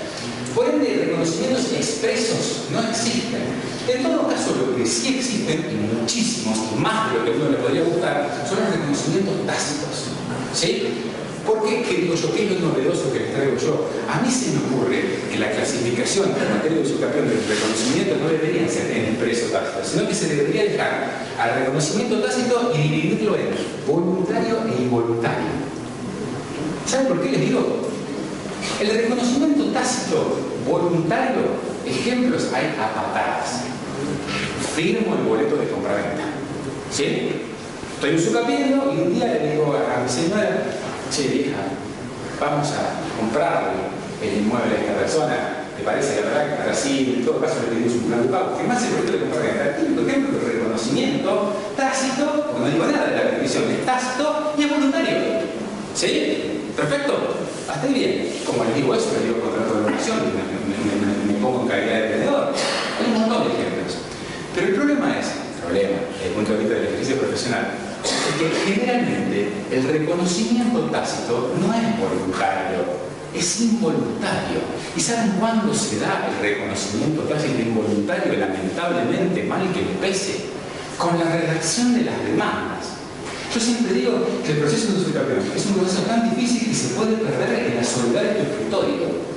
Por ende, reconocimientos expresos no existen. En todo caso, lo que sí existen, y muchísimos, y más de lo que a uno le podría gustar, son los reconocimientos tácitos. ¿Sí? ¿Por qué? ¿Qué digo yo? ¿Qué es lo novedoso que les traigo yo? A mí se me ocurre que la clasificación en materia de usucapión de los reconocimientos no deberían ser en expreso tácito, sino que se debería dejar al reconocimiento tácito y dividirlo en voluntario e involuntario. ¿Saben por qué les digo? El reconocimiento tácito voluntario, ejemplos hay a patadas. firmo el boleto de compraventa. ¿Sí? Estoy usucapiendo y un día le digo a mi señora, che, vieja, vamos a comprarle el inmueble a esta persona. ¿Te parece? La verdad que para sí, en todo caso le pedimos un plan de pago. Firmás el boleto de compraventa. El típico ejemplo de reconocimiento tácito, porque no digo nada de la prescripción, es tácito y es voluntario. ¿Sí? ¿Perfecto? Hasta ahí bien. Como les digo eso, les digo contrato de locación, me pongo en calidad de vendedor. Hay un montón de ejemplos. Pero el problema es, desde el punto de vista del ejercicio profesional, es que generalmente el reconocimiento tácito no es voluntario, es involuntario. ¿Y saben cuándo se da el reconocimiento tácito involuntario? Lamentablemente, mal que le pese, con la redacción de las demandas. Yo siempre digo que el proceso de usucapión es un proceso tan difícil que se puede perder en la soledad de tu escritorio.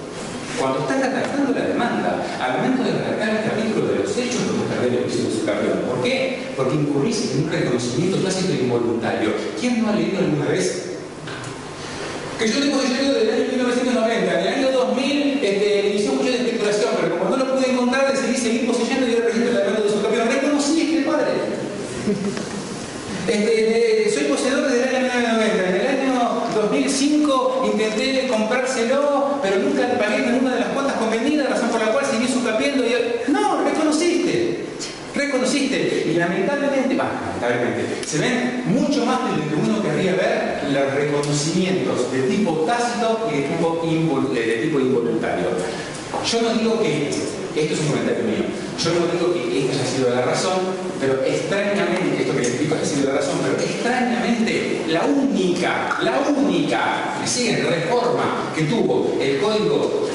Cuando estás redactando la demanda, al momento de redactar el capítulo de los hechos, no te perdés el proceso de usucapión. ¿Por qué? Porque incurrís en un reconocimiento tácito involuntario. ¿Quién no ha leído alguna vez? Que yo tengo del año 1990, en el año 2000 inició mucho de escrituración, pero como no lo pude encontrar, decidí seguir poseyendo y ahora presento la demanda de usucapión. Reconocí este padre. Soy poseedor desde el año 1990. En el año 2005 intenté comprárselo, pero nunca pagué ninguna de las cuotas convenidas, razón por la cual seguí sucapiendo. No, reconociste. Y lamentablemente, se ven mucho más de lo que uno querría ver los reconocimientos de tipo tácito y de tipo involuntario. Yo no digo que, esto es un comentario mío, yo no digo que esto haya sido la razón, pero extrañamente, esto que les explico haya sido la razón, pero extrañamente la única, me siguen, reforma que tuvo el Código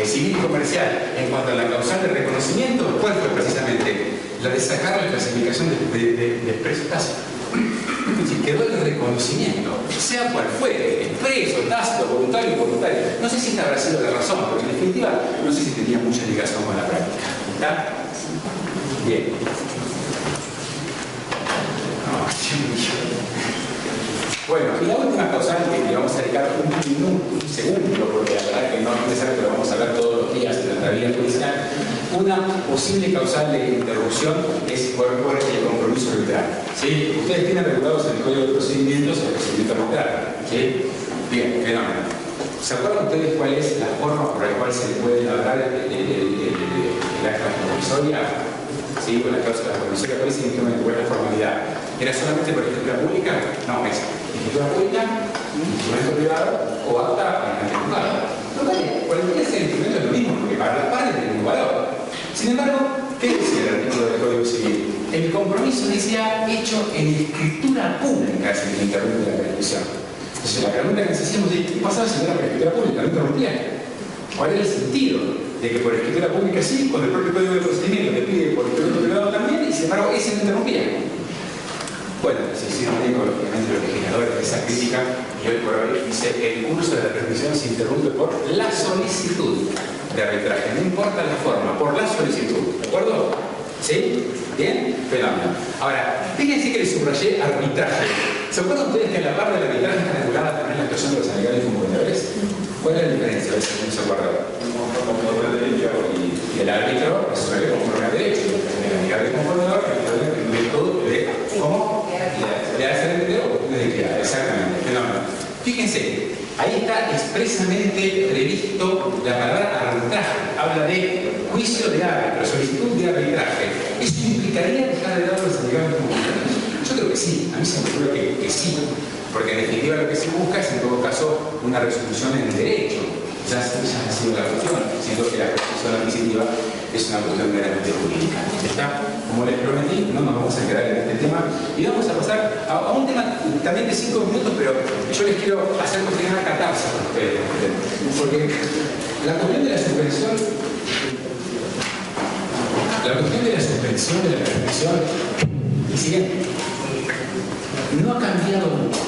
Civil y Comercial en cuanto a la causal de reconocimiento, ¿cuál fue precisamente? La de sacar la clasificación de expreso tácito. Es decir, quedó el reconocimiento, sea cual fuere, expreso, tácito, voluntario, involuntario. No sé si esta habrá sido la razón, pero en definitiva no sé si tenía mucha ligación con la práctica. ¿Está? Bien. Bueno, y la última causal que le vamos a dedicar un segundo, porque la verdad que no es necesario que lo vamos a ver todos los días en nuestra vida judicial. Una posible causal de interrupción es por el compromiso arbitral. ¿Sí? Ustedes tienen regulados en el Código de Procedimientos el procedimiento arbitral. ¿Sí? Bien, fenómeno. ¿Se acuerdan ustedes cuál es la forma por la cual se le puede labrar el acta provisoria? ¿Sí? Con la cláusula provisoria, ¿cuál es el instrumento? ¿Cuál es la formalidad? ¿Era solamente por escritura pública? No, es escritura pública, instrumento privado o acta ante el juzgado. Cualquiera sea el instrumento es lo mismo, porque para las partes tiene un valor. Sin embargo, ¿qué decía el artículo del Código Civil? El compromiso decía hecho en escritura pública, es el que interrumpe la prescripción. Entonces la pregunta que nos hacíamos es, ¿qué pasaba si no era por escritura pública? No interrumpía. ¿Cuál era el sentido de que por escritura pública sí, con el propio Código de Procedimiento le pide por instrumento privado también, y sin embargo ese no interrumpía? Bueno, se hicieron bien lógicamente los legisladores de esa crítica y hoy por hoy dice el curso de la prescripción se interrumpe por la solicitud de arbitraje, no importa la forma, por la solicitud, ¿de acuerdo? ¿Sí? ¿Bien? Fenómeno. Ahora, fíjense que les subrayé arbitraje. ¿Se acuerdan ustedes que la parte del arbitraje está regulada también la actuación de los alegados y comunicadores? ¿Cuál es la diferencia? A ver si no se acuerdan. Y el árbitro resuelve conforme a derecho. El amigal y conformador resuelve en virtud de cómo le hace el entero o de equidad. Exactamente. Fenómeno. Fíjense, ahí está expresamente previsto la palabra arbitraje. Habla de juicio de árbitro, solicitud de arbitraje. ¿Eso implicaría dejar de lado los alegados y comunicadores? Yo creo que sí. A mí se me ocurre que sí. Porque en definitiva lo que se busca es en todo caso una resolución en derecho. Ya ha sido la cuestión, siendo que la resolución adquisitiva es una cuestión meramente jurídica. ¿Está? Como les prometí, no nos vamos a quedar en este tema y vamos a pasar a un tema también de 5 minutos, pero yo les quiero hacer cuestionar una catarsis a ustedes. Porque la cuestión de la suspensión de la prescripción es siguiente. No ha cambiado mucho.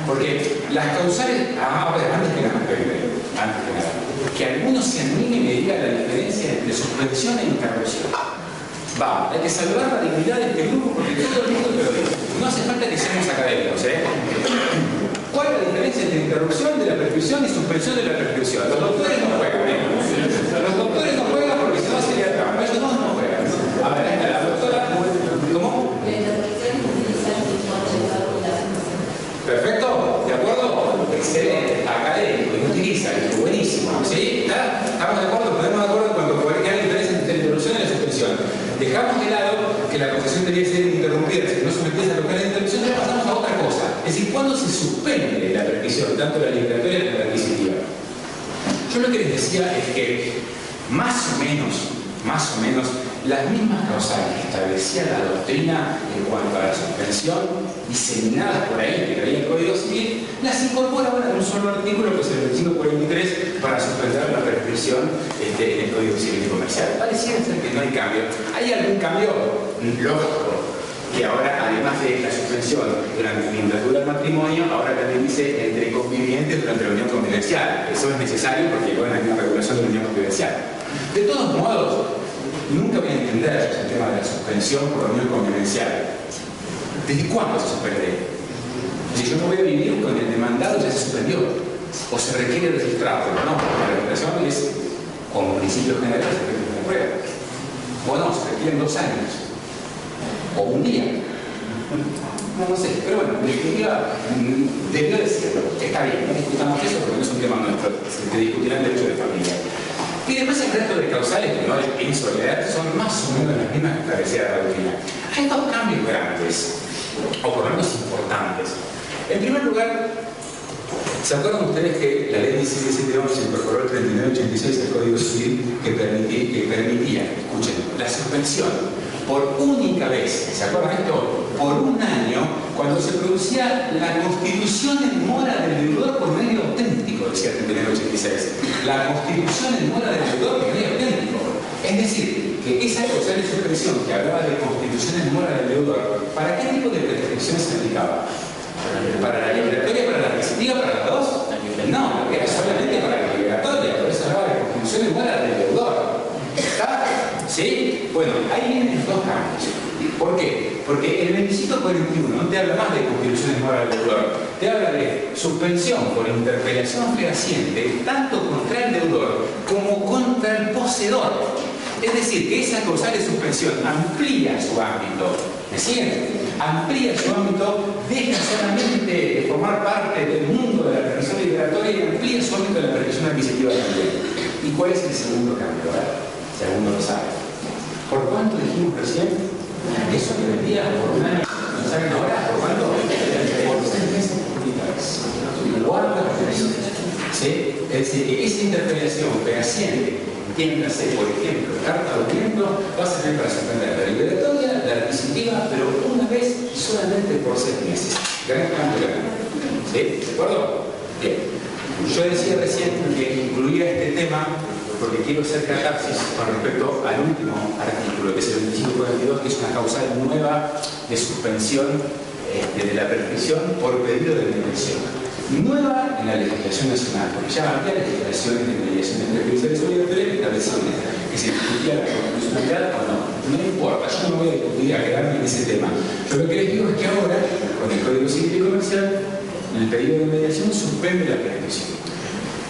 Porque las causales, antes que nada, que algunos se animen y me digan la diferencia entre suspensión e interrupción. Hay que salvar la dignidad de este grupo porque todo el mundo lo dice. No hace falta que seamos académicos, ¿Cuál es la diferencia entre interrupción de la prescripción y suspensión de la prescripción? Los doctores no juegan, Los doctores no juegan porque si no sería trampa. Ellos no juegan. A ver, la doctora, ¿cómo? Perfecto, ¿de acuerdo? Excelente, académico, y utiliza, es buenísimo, ¿sí? ¿Estamos de acuerdo? Podemos de acuerdo cuando hay alguien interés entre la interrupción y la suspensión. Dejamos de lado que la concesión debería ser interrumpida, si no sometida a lo que es la interrupción, ya pasamos a otra cosa. Es decir, ¿cuándo se suspende la prescripción, tanto la liberatoria como la adquisitiva? Yo lo que les decía es que más o menos, las mismas causales que establecía la doctrina en cuanto a la suspensión, diseminadas por ahí, que traía el Código Civil, las incorpora ahora en un solo artículo, que es el 2543, para suspender la prescripción en el Código Civil y Comercial. Pareciera ser que no hay cambio. ¿Hay algún cambio? Lógico. Que ahora, además de la suspensión mientras dura el matrimonio, ahora también dice entre convivientes durante la unión convivencial. Eso es necesario porque hay una regulación de la unión convivencial. De todos modos, nunca voy a entender el tema de la suspensión por la unión convivencial. ¿Desde cuándo se suspende? Si yo no voy a vivir con el demandado, ya se suspendió. O se requiere registrarlo. No, la regulación es, como principio general, se requiere una prueba. O no, se requieren 2 años. O un día. No sé, pero bueno, en definitiva, debió decirlo. Está bien, no discutamos eso porque no es un tema nuestro, que discutirán el derecho de familia. Y después el resto de causales que no les pienso leer son más o menos las mismas que establecía la doctrina. Hay 2 cambios grandes, o por lo menos importantes. En primer lugar, ¿se acuerdan ustedes que la ley 1711 incorporó el 3986 del Código Civil que permitía, escuchen, la suspensión por única vez, ¿se acuerdan esto? Por un año, cuando se producía la constitución en mora del deudor por medio auténtico, decía el 3986. La constitución en mora del deudor por medio auténtico. Es decir, que esa causal de suspensión que hablaba de constitución en mora del deudor, ¿para qué tipo de prescripciones se aplicaba? ¿Para la liberatoria, para la adquisitiva, para las dos? No, era solamente para la liberatoria, por eso hablaba de constitución en mora del deudor. ¿Está? ¿Sí? Bueno, ahí vienen los 2 cambios. ¿Por qué? Porque el 2541 no te habla más de constitución en mora del deudor, te habla de suspensión por interpelación fehaciente tanto contra el deudor como contra el poseedor. Es decir, que esa causal de suspensión amplía su ámbito. ¿Me siguen? Amplía su ámbito, deja solamente de formar parte del mundo de la prescripción liberatoria y amplía su ámbito de la prescripción adquisitiva también. ¿Y cuál es el segundo cambio? Si alguno lo sabe. ¿Por cuánto dijimos recién? Eso que vendía por un año. ¿No saben ahora? ¿Por cuánto? Por 6 meses por primera vez. Guarda la prescripción. ¿Sí? Es decir, que esa interpelación fehaciente, entiéndase, por ejemplo, carta de aumento, va a servir para suspender la liberatoria, la adquisitiva, pero una vez y solamente por 6 meses. Gran cambio grande. ¿Sí? ¿De acuerdo? Bien. Yo decía recién que incluía este tema porque quiero hacer catarsis con respecto al último artículo, que es el 2542, que es una causal nueva de suspensión de la prescripción por pedido de mediación. Nueva en la legislación nacional, porque ya había legislaciones de mediación entre judiciales obligatorias que establecían que se discutía la constitucionalidad o no. No importa, yo no voy a discutir a quedarme en ese tema. Yo lo que les digo es que ahora, con el Código Civil y Comercial, el pedido de mediación suspende la prescripción.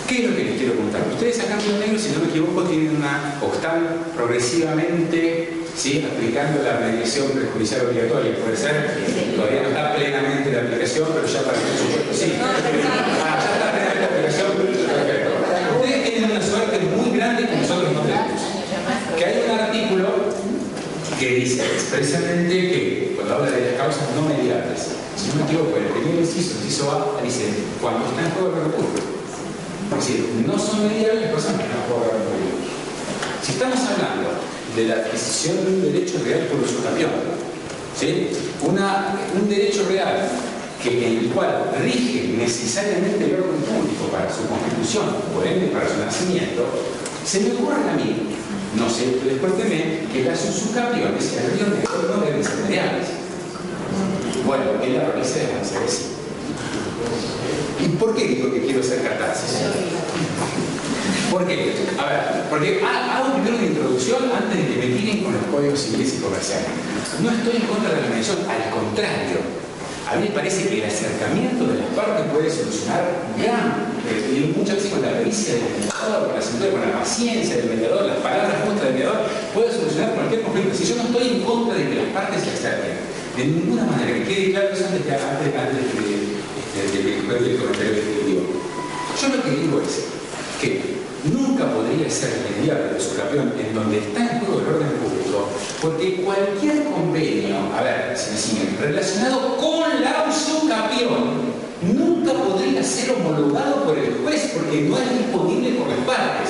¿Qué es lo que les quiero contar? Ustedes acá en negro, si no me equivoco, tienen o están progresivamente, ¿sí?, aplicando la mediación prejudicial obligatoria. Puede ser, todavía no está plenamente la aplicación, pero ya para el supuesto sí. Ya está plenamente la aplicación, perfecto. Ustedes tienen una suerte muy grande que nosotros no tenemos. Que hay un artículo que dice expresamente que, cuando habla de las causas no mediables, si no me equivoco, el primer inciso A, dice, cuando está en juego el recurso. Es decir, no son mediables las cosas que no puedo recurrir. Si estamos hablando de la adquisición de un derecho real por usurpación, ¿sí?, un derecho real en el cual rige necesariamente el orden público para su constitución, por ende para su nacimiento, se me ocurre a mí, no sé, ustedes cuéntenme, que las usucapión,es el río negro, no deben ser mediables. Bueno, en la provincia de ser así. ¿Y por qué digo que quiero hacer catarsis? ¿Por qué? A ver, porque hago primero una introducción antes de que me tiren con los códigos civiles y comerciales. No estoy en contra de la mediación, al contrario. A mí me parece que el acercamiento de las partes puede solucionar gran y muchas veces con la pericia del mediador, con la paciencia del mediador, las palabras justas del mediador, puede solucionar cualquier conflicto. Si yo no estoy en contra de que las partes se acerquen, de ninguna manera, que quede claro eso antes de el comentario definitivo. Yo lo que digo es que nunca podría ser mediable el usucapión en donde está en juego el orden público, porque cualquier convenio, a ver, si me siguen, relacionado con la usucapión, nunca podría ser homologado por el juez porque no es disponible por las partes.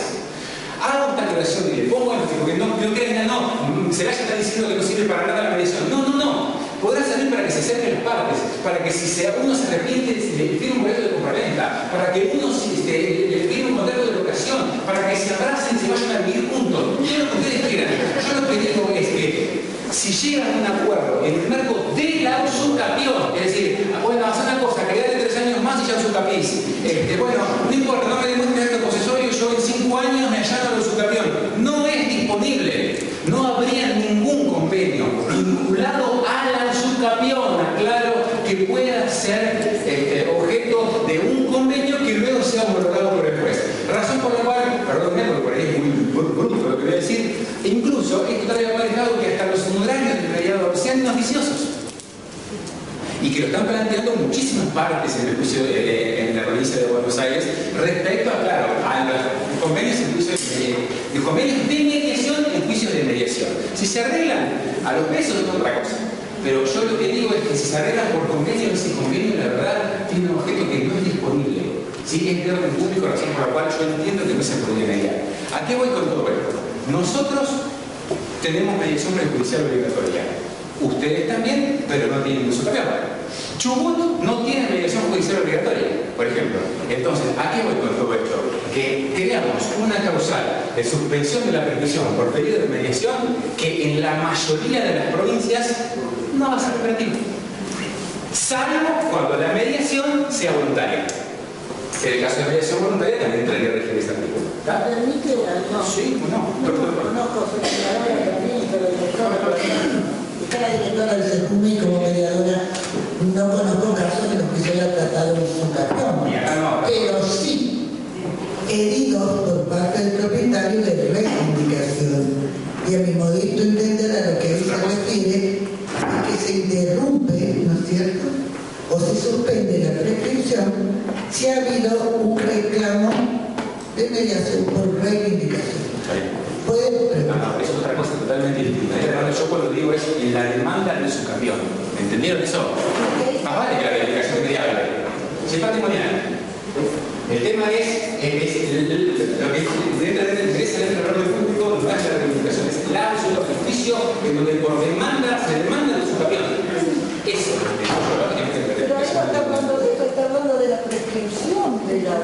Hago esta aclaración y le pongo en porque no crean, no, se vaya a estar diciendo que no sirve para nada la mediación. No, no, no. Podrá servir para que se acerquen las partes, para que si uno se arrepiente, le firme un boleto de compraventa, para que uno le firme un contrato de locación, para que se abracen y se vayan a vivir juntos. Todo lo que ustedes quieran. Yo lo que digo es que si llegan a un acuerdo en el marco de la usucapión, es decir, bueno, hacer una cosa, que de 3 años más y ya usucapís. Bueno, no importa, no me demuestres acto posesorio, yo en 5 años me allano la usucapión. No es disponible. No habría ningún convenio vinculado a la usucapión, aclaro, que pueda ser objeto de un convenio que luego sea homologado por el juez. Razón por la cual, perdónme, porque por ahí es muy bonito lo que voy a decir, e incluso esto también ha manejado que hasta los honorarios del mediador sean noticiosos. Y que lo están planteando muchísimas partes en el juicio en la provincia de Buenos Aires respecto a, claro, a los convenios en juicios de convenios de mediación en juicios de mediación. Si se arreglan a los pesos es otra cosa. Pero yo lo que digo es que si se arreglan por convenio, ese convenio la verdad tiene un objeto que no es disponible. ¿Sí? Es de orden público, razón por la cual yo entiendo que no se podría mediar. ¿A qué voy con todo esto? Nosotros tenemos mediación prejudicial obligatoria. Ustedes también, pero no tienen usucapión. Chubut no tiene mediación judicial obligatoria, por ejemplo. Entonces, ¿a qué voy con todo esto? Que creamos una causal de suspensión de la prescripción por pedido de mediación que en la mayoría de las provincias no va a ser operativo. Salvo cuando la mediación sea voluntaria. En el caso de mediación voluntaria también entraría a regir este artículo. ¿Permite no? Sí, no. Conozco secretaria también, pero está la directora del CEJUMI como mediadora. No conozco casos en los que se haya tratado un usucapión, pero sí heridos por parte del propietario de reivindicación. Y a mi modesto entender a lo que él se refiere es que se interrumpe, ¿no es cierto?, o se suspende la prescripción si ha habido un reclamo de mediación por reivindicación. No, eso es otra cosa totalmente distinta. Yo cuando digo es en la demanda de su campeón. ¿Entendieron eso? Más vale que la reivindicación mediable. Si es patrimonial. El tema es lo que dentro del orden público no es la reivindicación, es la absoluta justicia en donde por demanda se demanda de su campeón. Eso es lo que yo pero ahí no está hablando de la prescripción de la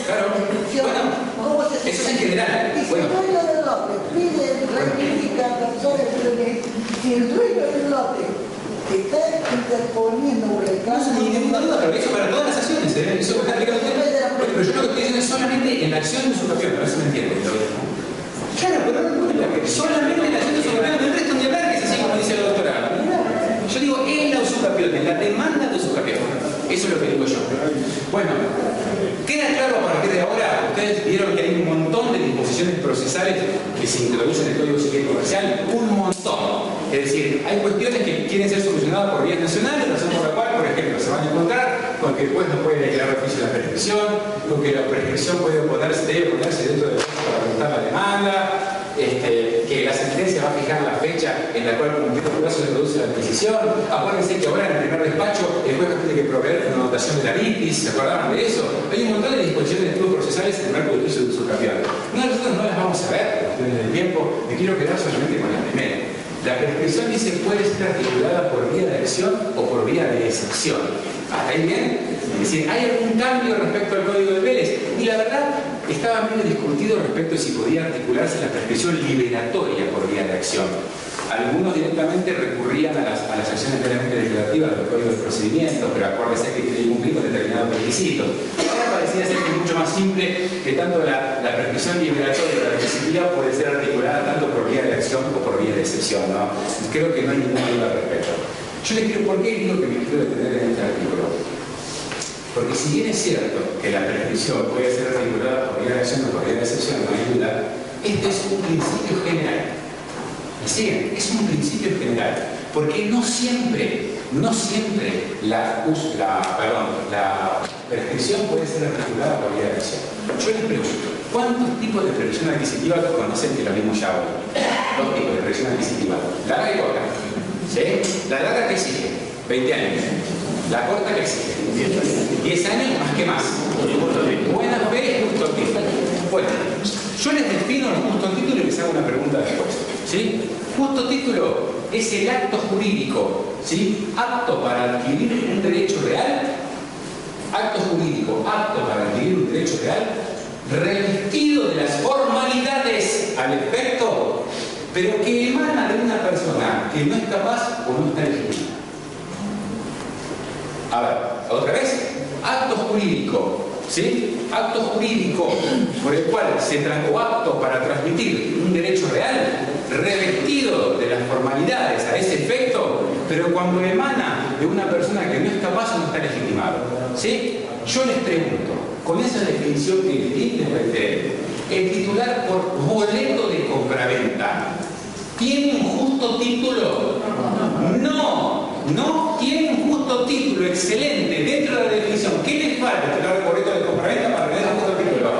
claro, ¿cómo se eso es en general. Y si el dueño del lote pide, reivindica, si el dueño del lote está interponiendo un reclamo. No, ni ninguna duda, pero eso para todas las acciones. Eso está aplicado. Pero yo lo que estoy diciendo es solamente en la acción de su campeón, a ver si me entienden. Claro, pero no, solamente en la acción de su campeón, no el resto ni hablar, que es así como dice la doctora. Yo digo en la usucapión, en la demanda de usucapión. Eso es lo que digo yo. Bueno, queda claro a partir de ahora, ustedes vieron que hay un montón de disposiciones procesales que se introducen en el Código Civil Comercial, un montón. Es decir, hay cuestiones que quieren ser solucionadas por vías nacionales, razón por la cual, por ejemplo, se van a encontrar con que el juez no puede declarar oficio de la prescripción, con que la prescripción debe ponerse dentro del plazo para presentar la demanda, que la sentencia va a fijar la fecha en la cual cumplido el plazo se produce la adquisición. Acuérdense que ahora en el primer despacho el juez tiene que proveer una anotación de la litis, ¿se acordaron de eso? Hay un montón de disposiciones de estudios procesales en el marco del juicio de usucapión. Nosotros no las vamos a ver por cuestiones del tiempo, me quiero quedar solamente con la primera. La prescripción dice puede ser articulada por vía de acción o por vía de excepción. ¿Hasta ahí bien? Es decir, ¿hay algún cambio respecto al Código de Vélez? Y la verdad, estaba medio discutido respecto a si podía articularse la prescripción liberatoria por vía de acción. Algunos directamente recurrían a las acciones plenamente declarativas del Código de Procedimientos, pero acuérdense que tiene que cumplir con determinados requisitos. Ahora parecía ser que es mucho más simple que tanto la prescripción liberatoria o la requisitiva puede ser articulada tanto por vía de acción como por vía de excepción, ¿no? Creo que no hay ninguna duda al respecto. Yo les quiero, ¿por qué digo que me quiero detener en este artículo? Porque si bien es cierto que la prescripción puede ser regulada por vía de acción o por vía de excepción, no hay duda, este es un principio general. ¿Me siguen? Es un principio general. Porque no siempre la prescripción puede ser regulada por vía de acción. Yo les pregunto, ¿cuántos tipos de previsión adquisitiva conocen que lo mismo ya hoy? Dos tipos de previsión adquisitiva. Larga y corta. ¿Sí? La larga que exige, 20 años. La corta que exige, 10 años más que más. Buena fe, justo título. Bueno, yo les defino el justo título y les hago una pregunta después. ¿Sí? Justo título es el acto jurídico, ¿sí? Apto para adquirir un derecho real. Acto jurídico apto para adquirir un derecho real, revestido de las formalidades al efecto, pero que emana de una persona que no es capaz o no está legítima. A ver, otra vez, acto jurídico, ¿sí? Acto jurídico por el cual se trajo apto para transmitir un derecho real, revestido de las formalidades a ese efecto, pero cuando emana de una persona que no es capaz o no está legitimado, ¿sí? Yo les pregunto, con esa definición que les di, les reiteré, el titular por boleto de compraventa, ¿tiene un justo título? No tiene un justo título, excelente, dentro de la definición. ¿Qué les falta titular por boleto de compraventa para tener un justo título?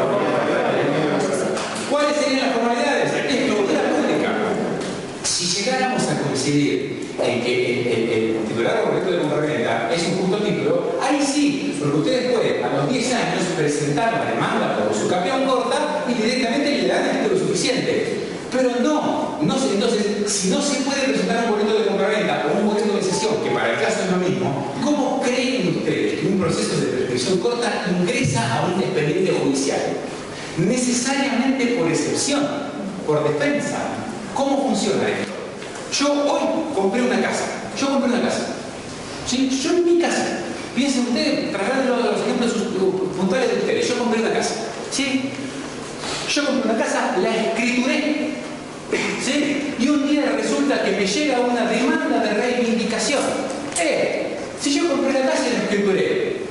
¿Cuáles serían las formalidades? Escritura pública. Si llegáramos a coincidir en que el titular por boleto de compraventa es un justo título, ahí sí, porque ustedes pueden a los 10 años presentar la demanda por usucapión corta y directamente le dan el título suficiente. Pero entonces, si no se puede presentar un boleto de compraventa o un boleto de cesión, que para el caso es lo mismo, ¿cómo creen ustedes que un proceso de prescripción corta ingresa a un expediente judicial? Necesariamente por excepción, por defensa. ¿Cómo funciona esto? Yo hoy compré una casa. ¿Sí? Yo en mi casa. Piensen ustedes, trasladen los ejemplos puntuales de ustedes. Yo compré una casa. ¿Sí? Yo compré una casa, la escrituré, ¿sí? Y un día resulta que me llega una demanda de reivindicación. Si yo compré la casa y la escrituré,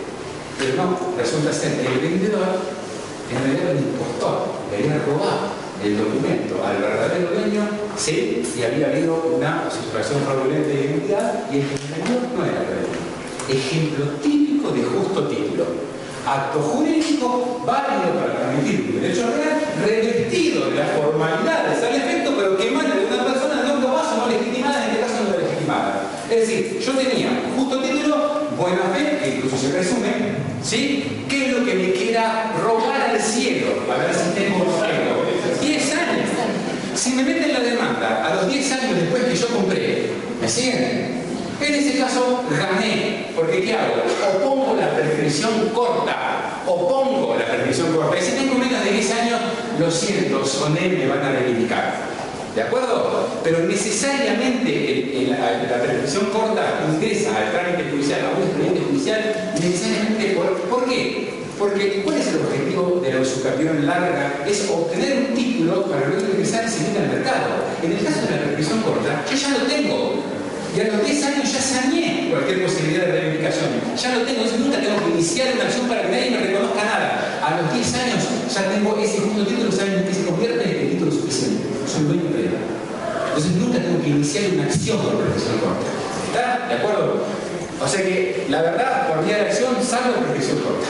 pero no, resulta ser que el vendedor en realidad era un impostor, le había robado el documento al verdadero dueño, ¿sí? Y había habido una situación fraudulenta de identidad y el vendedor no era el dueño. Ejemplo típico de justo título. Acto jurídico válido para transmitir un derecho real, revestido de las formalidades al efecto, pero que emana de una persona no capaz o no legitimada, en este caso no legitimada. Es decir, yo tenía justo título, buena fe, que incluso se resume, ¿sí? ¿Qué es lo que me quiera robar al cielo? A ver si tengo algo. 10 años. Si me meten la demanda a los 10 años después que yo compré, ¿me siguen? En ese caso gané, porque ¿qué hago? Opongo la prescripción corta, y si tengo menos de 10 años, lo siento, soné, me van a reivindicar. ¿De acuerdo? Pero necesariamente la prescripción corta ingresa al trámite judicial, a un expediente judicial, necesariamente ¿por qué? Porque ¿cuál es el objetivo de la usucapión larga? Es obtener un título para luego ingresar y seguir al mercado. En el caso de la prescripción corta, yo ya lo tengo. Y a los 10 años ya saneé cualquier posibilidad de reivindicación. Ya lo tengo, nunca tengo que iniciar una acción para que nadie me reconozca nada. A los 10 años ya tengo ese justo título, ¿saben en qué se convierte? En el título suficiente. Soy dueño de él. Entonces nunca tengo que iniciar una acción por prescripción corta. ¿Está? ¿De acuerdo? O sea que, la verdad, por vía de acción, salvo prescripción corta.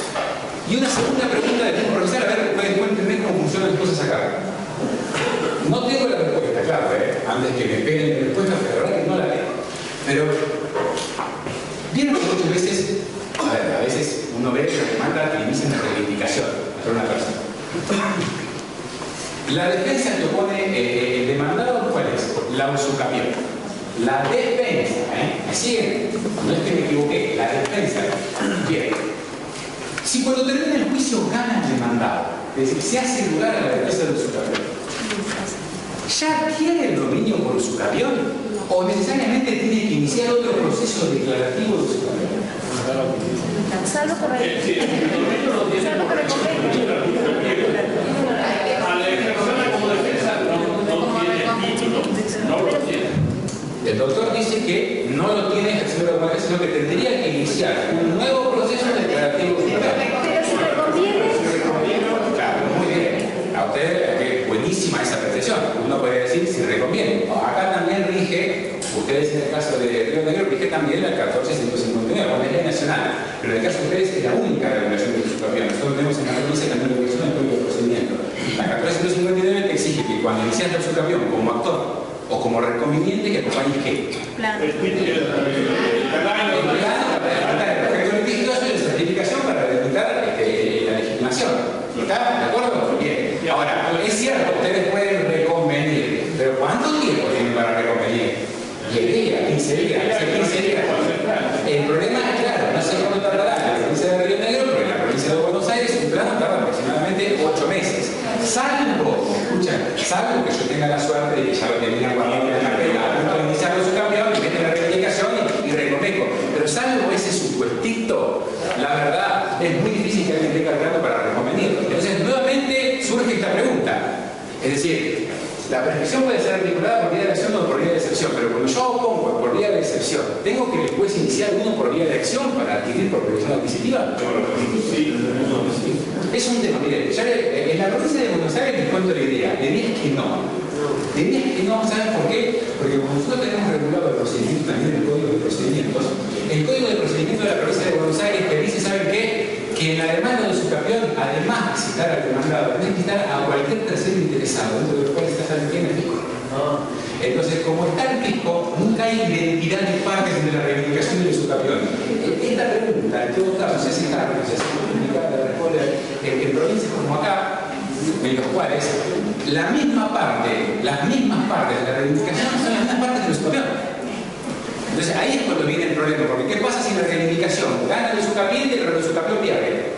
Y una segunda pregunta de tipo profesor, a ver, pueden entender cómo funcionan las cosas acá. No tengo la respuesta, claro, antes que me peguen la respuesta, pero la verdad que no la tengo. Pero, vieron que muchas veces, a veces uno ve que la demanda que inicia una reivindicación por una persona. La defensa que opone el demandado, ¿cuál es? La usucapión. La defensa, ¿me siguen? No es que me equivoqué, la defensa. Bien. Si cuando termina el juicio gana el demandado, es decir, se hace lugar a la defensa de usucapión, ¿ya adquiere el dominio por usucapión? ¿O necesariamente tiene que iniciar otro proceso declarativo de usucapión? Salvo por el a la persona como defensa no tiene título, no lo tiene. El doctor dice que no lo tiene ejerciendo la muerte, sino que tendría que iniciar un nuevo proceso declarativo. Pero si le conviene. Claro, muy bien. A usted, que buenísima esa apreciación. Uno puede decir si reconviene. Acá también rige, ustedes en el caso de Río Negro, rige también la 14159, la ley nacional. Pero en el caso de ustedes es la única regulación de su campeón. Nosotros tenemos en la provincia también la regulación del código de procedimiento. La 14159 te exige que cuando inicias el subcampeón como actor o como reconveniente, que acompañes ¿qué? Plan. El plano para adelantar el proyecto litigioso y la certificación para adelantar la legitimación. ¿Está? ¿De acuerdo? Bien. Ahora, es cierto, ustedes pueden reconvenir, pero ¿cuánto tiempo tienen para reconvenir? 10 días, 15 días, 15 días. El problema es claro, no sé cuánto tardará en la provincia de Río Negro, pero en la provincia de Buenos Aires un plano tarda aproximadamente 8 meses. Salvo, escuchan, salvo que yo tenga la suerte de que ya lo termina guardando en la carpeta, a punto de iniciar su campeón y mete la reivindicación y reconvengo. Pero salvo ese supuestito, la verdad es muy difícil que alguien esté cargando para reconvenir. Entonces, nuevamente surge esta pregunta. Es decir, la prescripción puede ser articulada por vía de acción o por vía de excepción, pero cuando yo opongo por vía de excepción, ¿tengo que después iniciar uno por vía de acción para adquirir por prohibición adquisitiva? Es un tema, mire, en la provincia de Buenos Aires les cuento la idea, le dije que no. Le dije que no, ¿saben por qué? Porque como nosotros tenemos regulado el procedimiento también el Código de Procedimientos, el Código de Procedimientos de la provincia de Buenos Aires te dice, ¿saben qué? Que en la demanda de su campeón, además de citar al demandado, tenés que citar a cualquier tercero interesado, dentro de lo cual está también el fisco. Entonces, como está el fisco, nunca hay identidad de partes de la reivindicación de su campeón. Esta pregunta, en todo caso, se hace cargo, se hace comunicada, la responde en provincias como acá, en los cuales las mismas partes de la reivindicación son las mismas partes de su campeón. Entonces ahí es cuando viene el problema, porque ¿qué pasa si la reivindicación gana el usucapiente pero el usucapión pierde?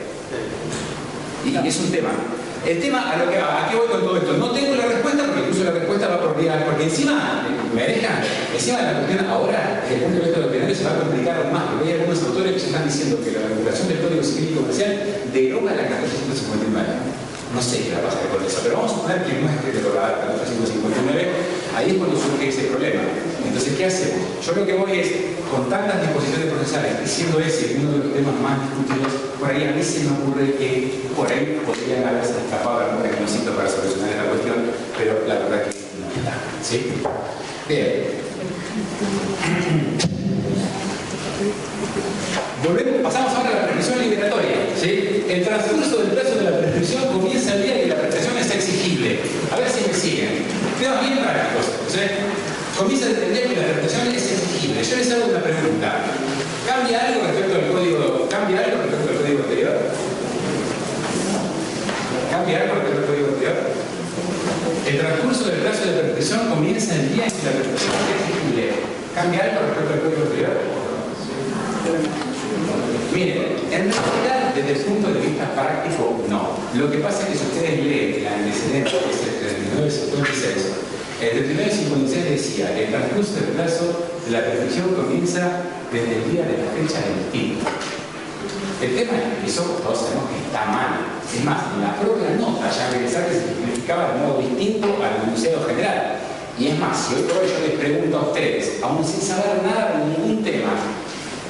Y es un tema. El tema, ¿a qué voy con todo esto? No tengo la respuesta, porque incluso la respuesta va por vía, porque encima, encima la cuestión ahora, desde el punto de vista del penal, se va a complicar aún más, porque hay algunos autores que se están diciendo que la regulación del Código Civil y Comercial deroga la 1459. No sé qué va a pasar con eso, pero vamos a suponer que no es que derogada la 1459, ahí es cuando surge ese problema. Entonces, ¿qué hacemos? Yo lo que voy es, con tantas disposiciones procesales, siendo ese uno de los temas más discutidos, por ahí a mí se me ocurre que por ahí podrían haberse escapado algún reconocimiento para solucionar esta cuestión, pero la verdad que no está. ¿Sí? Bien. Pasamos ahora a la prescripción liberatoria. ¿Sí? El transcurso del plazo de la prescripción comienza el día que la prescripción es exigible. A ver si me siguen. Temas bien prácticos. ¿Sí? Comienza el día que la prescripción es exigible. Yo les hago una pregunta. ¿Cambia algo respecto al código? ¿Cambia algo respecto al código anterior? ¿Cambia algo respecto al código anterior? El transcurso del plazo de prescripción comienza el día en que la prescripción es exigible. ¿Cambia algo respecto al código anterior? Miren, en realidad, desde el punto de vista práctico, no. Lo que pasa es que si ustedes leen el antecedente, que es el 3956, el 3956 decía que el transcurso del plazo de la prescripción comienza desde el día de la fecha del título. El tema es que eso todos sabemos que está mal. Es más, en la propia nota ya regresar que se significaba de modo distinto al enunciado general. Y es más, si hoy por hoy yo les pregunto a ustedes, aún sin saber nada de ningún tema,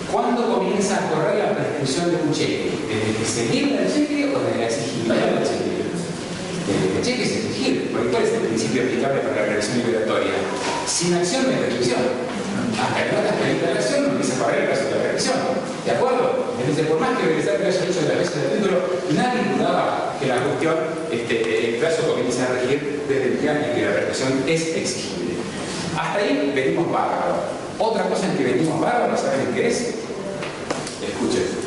¿cuándo comienza a correr la prescripción de un cheque? ¿Desde que se libra el cheque o desde la exigibilidad del cheque? Desde que el cheque es exigir, porque ¿cuál es el principio aplicable para la reacción liberatoria? Sin acción de prescripción. Hasta que no hasta la acción no empieza a correr el plazo de la prescripción. ¿De acuerdo? Entonces, por más que el regresar haya hecho de la fecha del título, nadie dudaba que la cuestión, el plazo comienza a regir desde el día en que la prescripción es exigible. Hasta ahí venimos bárbaro. Otra cosa en que venimos bárbaros, ¿saben qué es? Escuchen.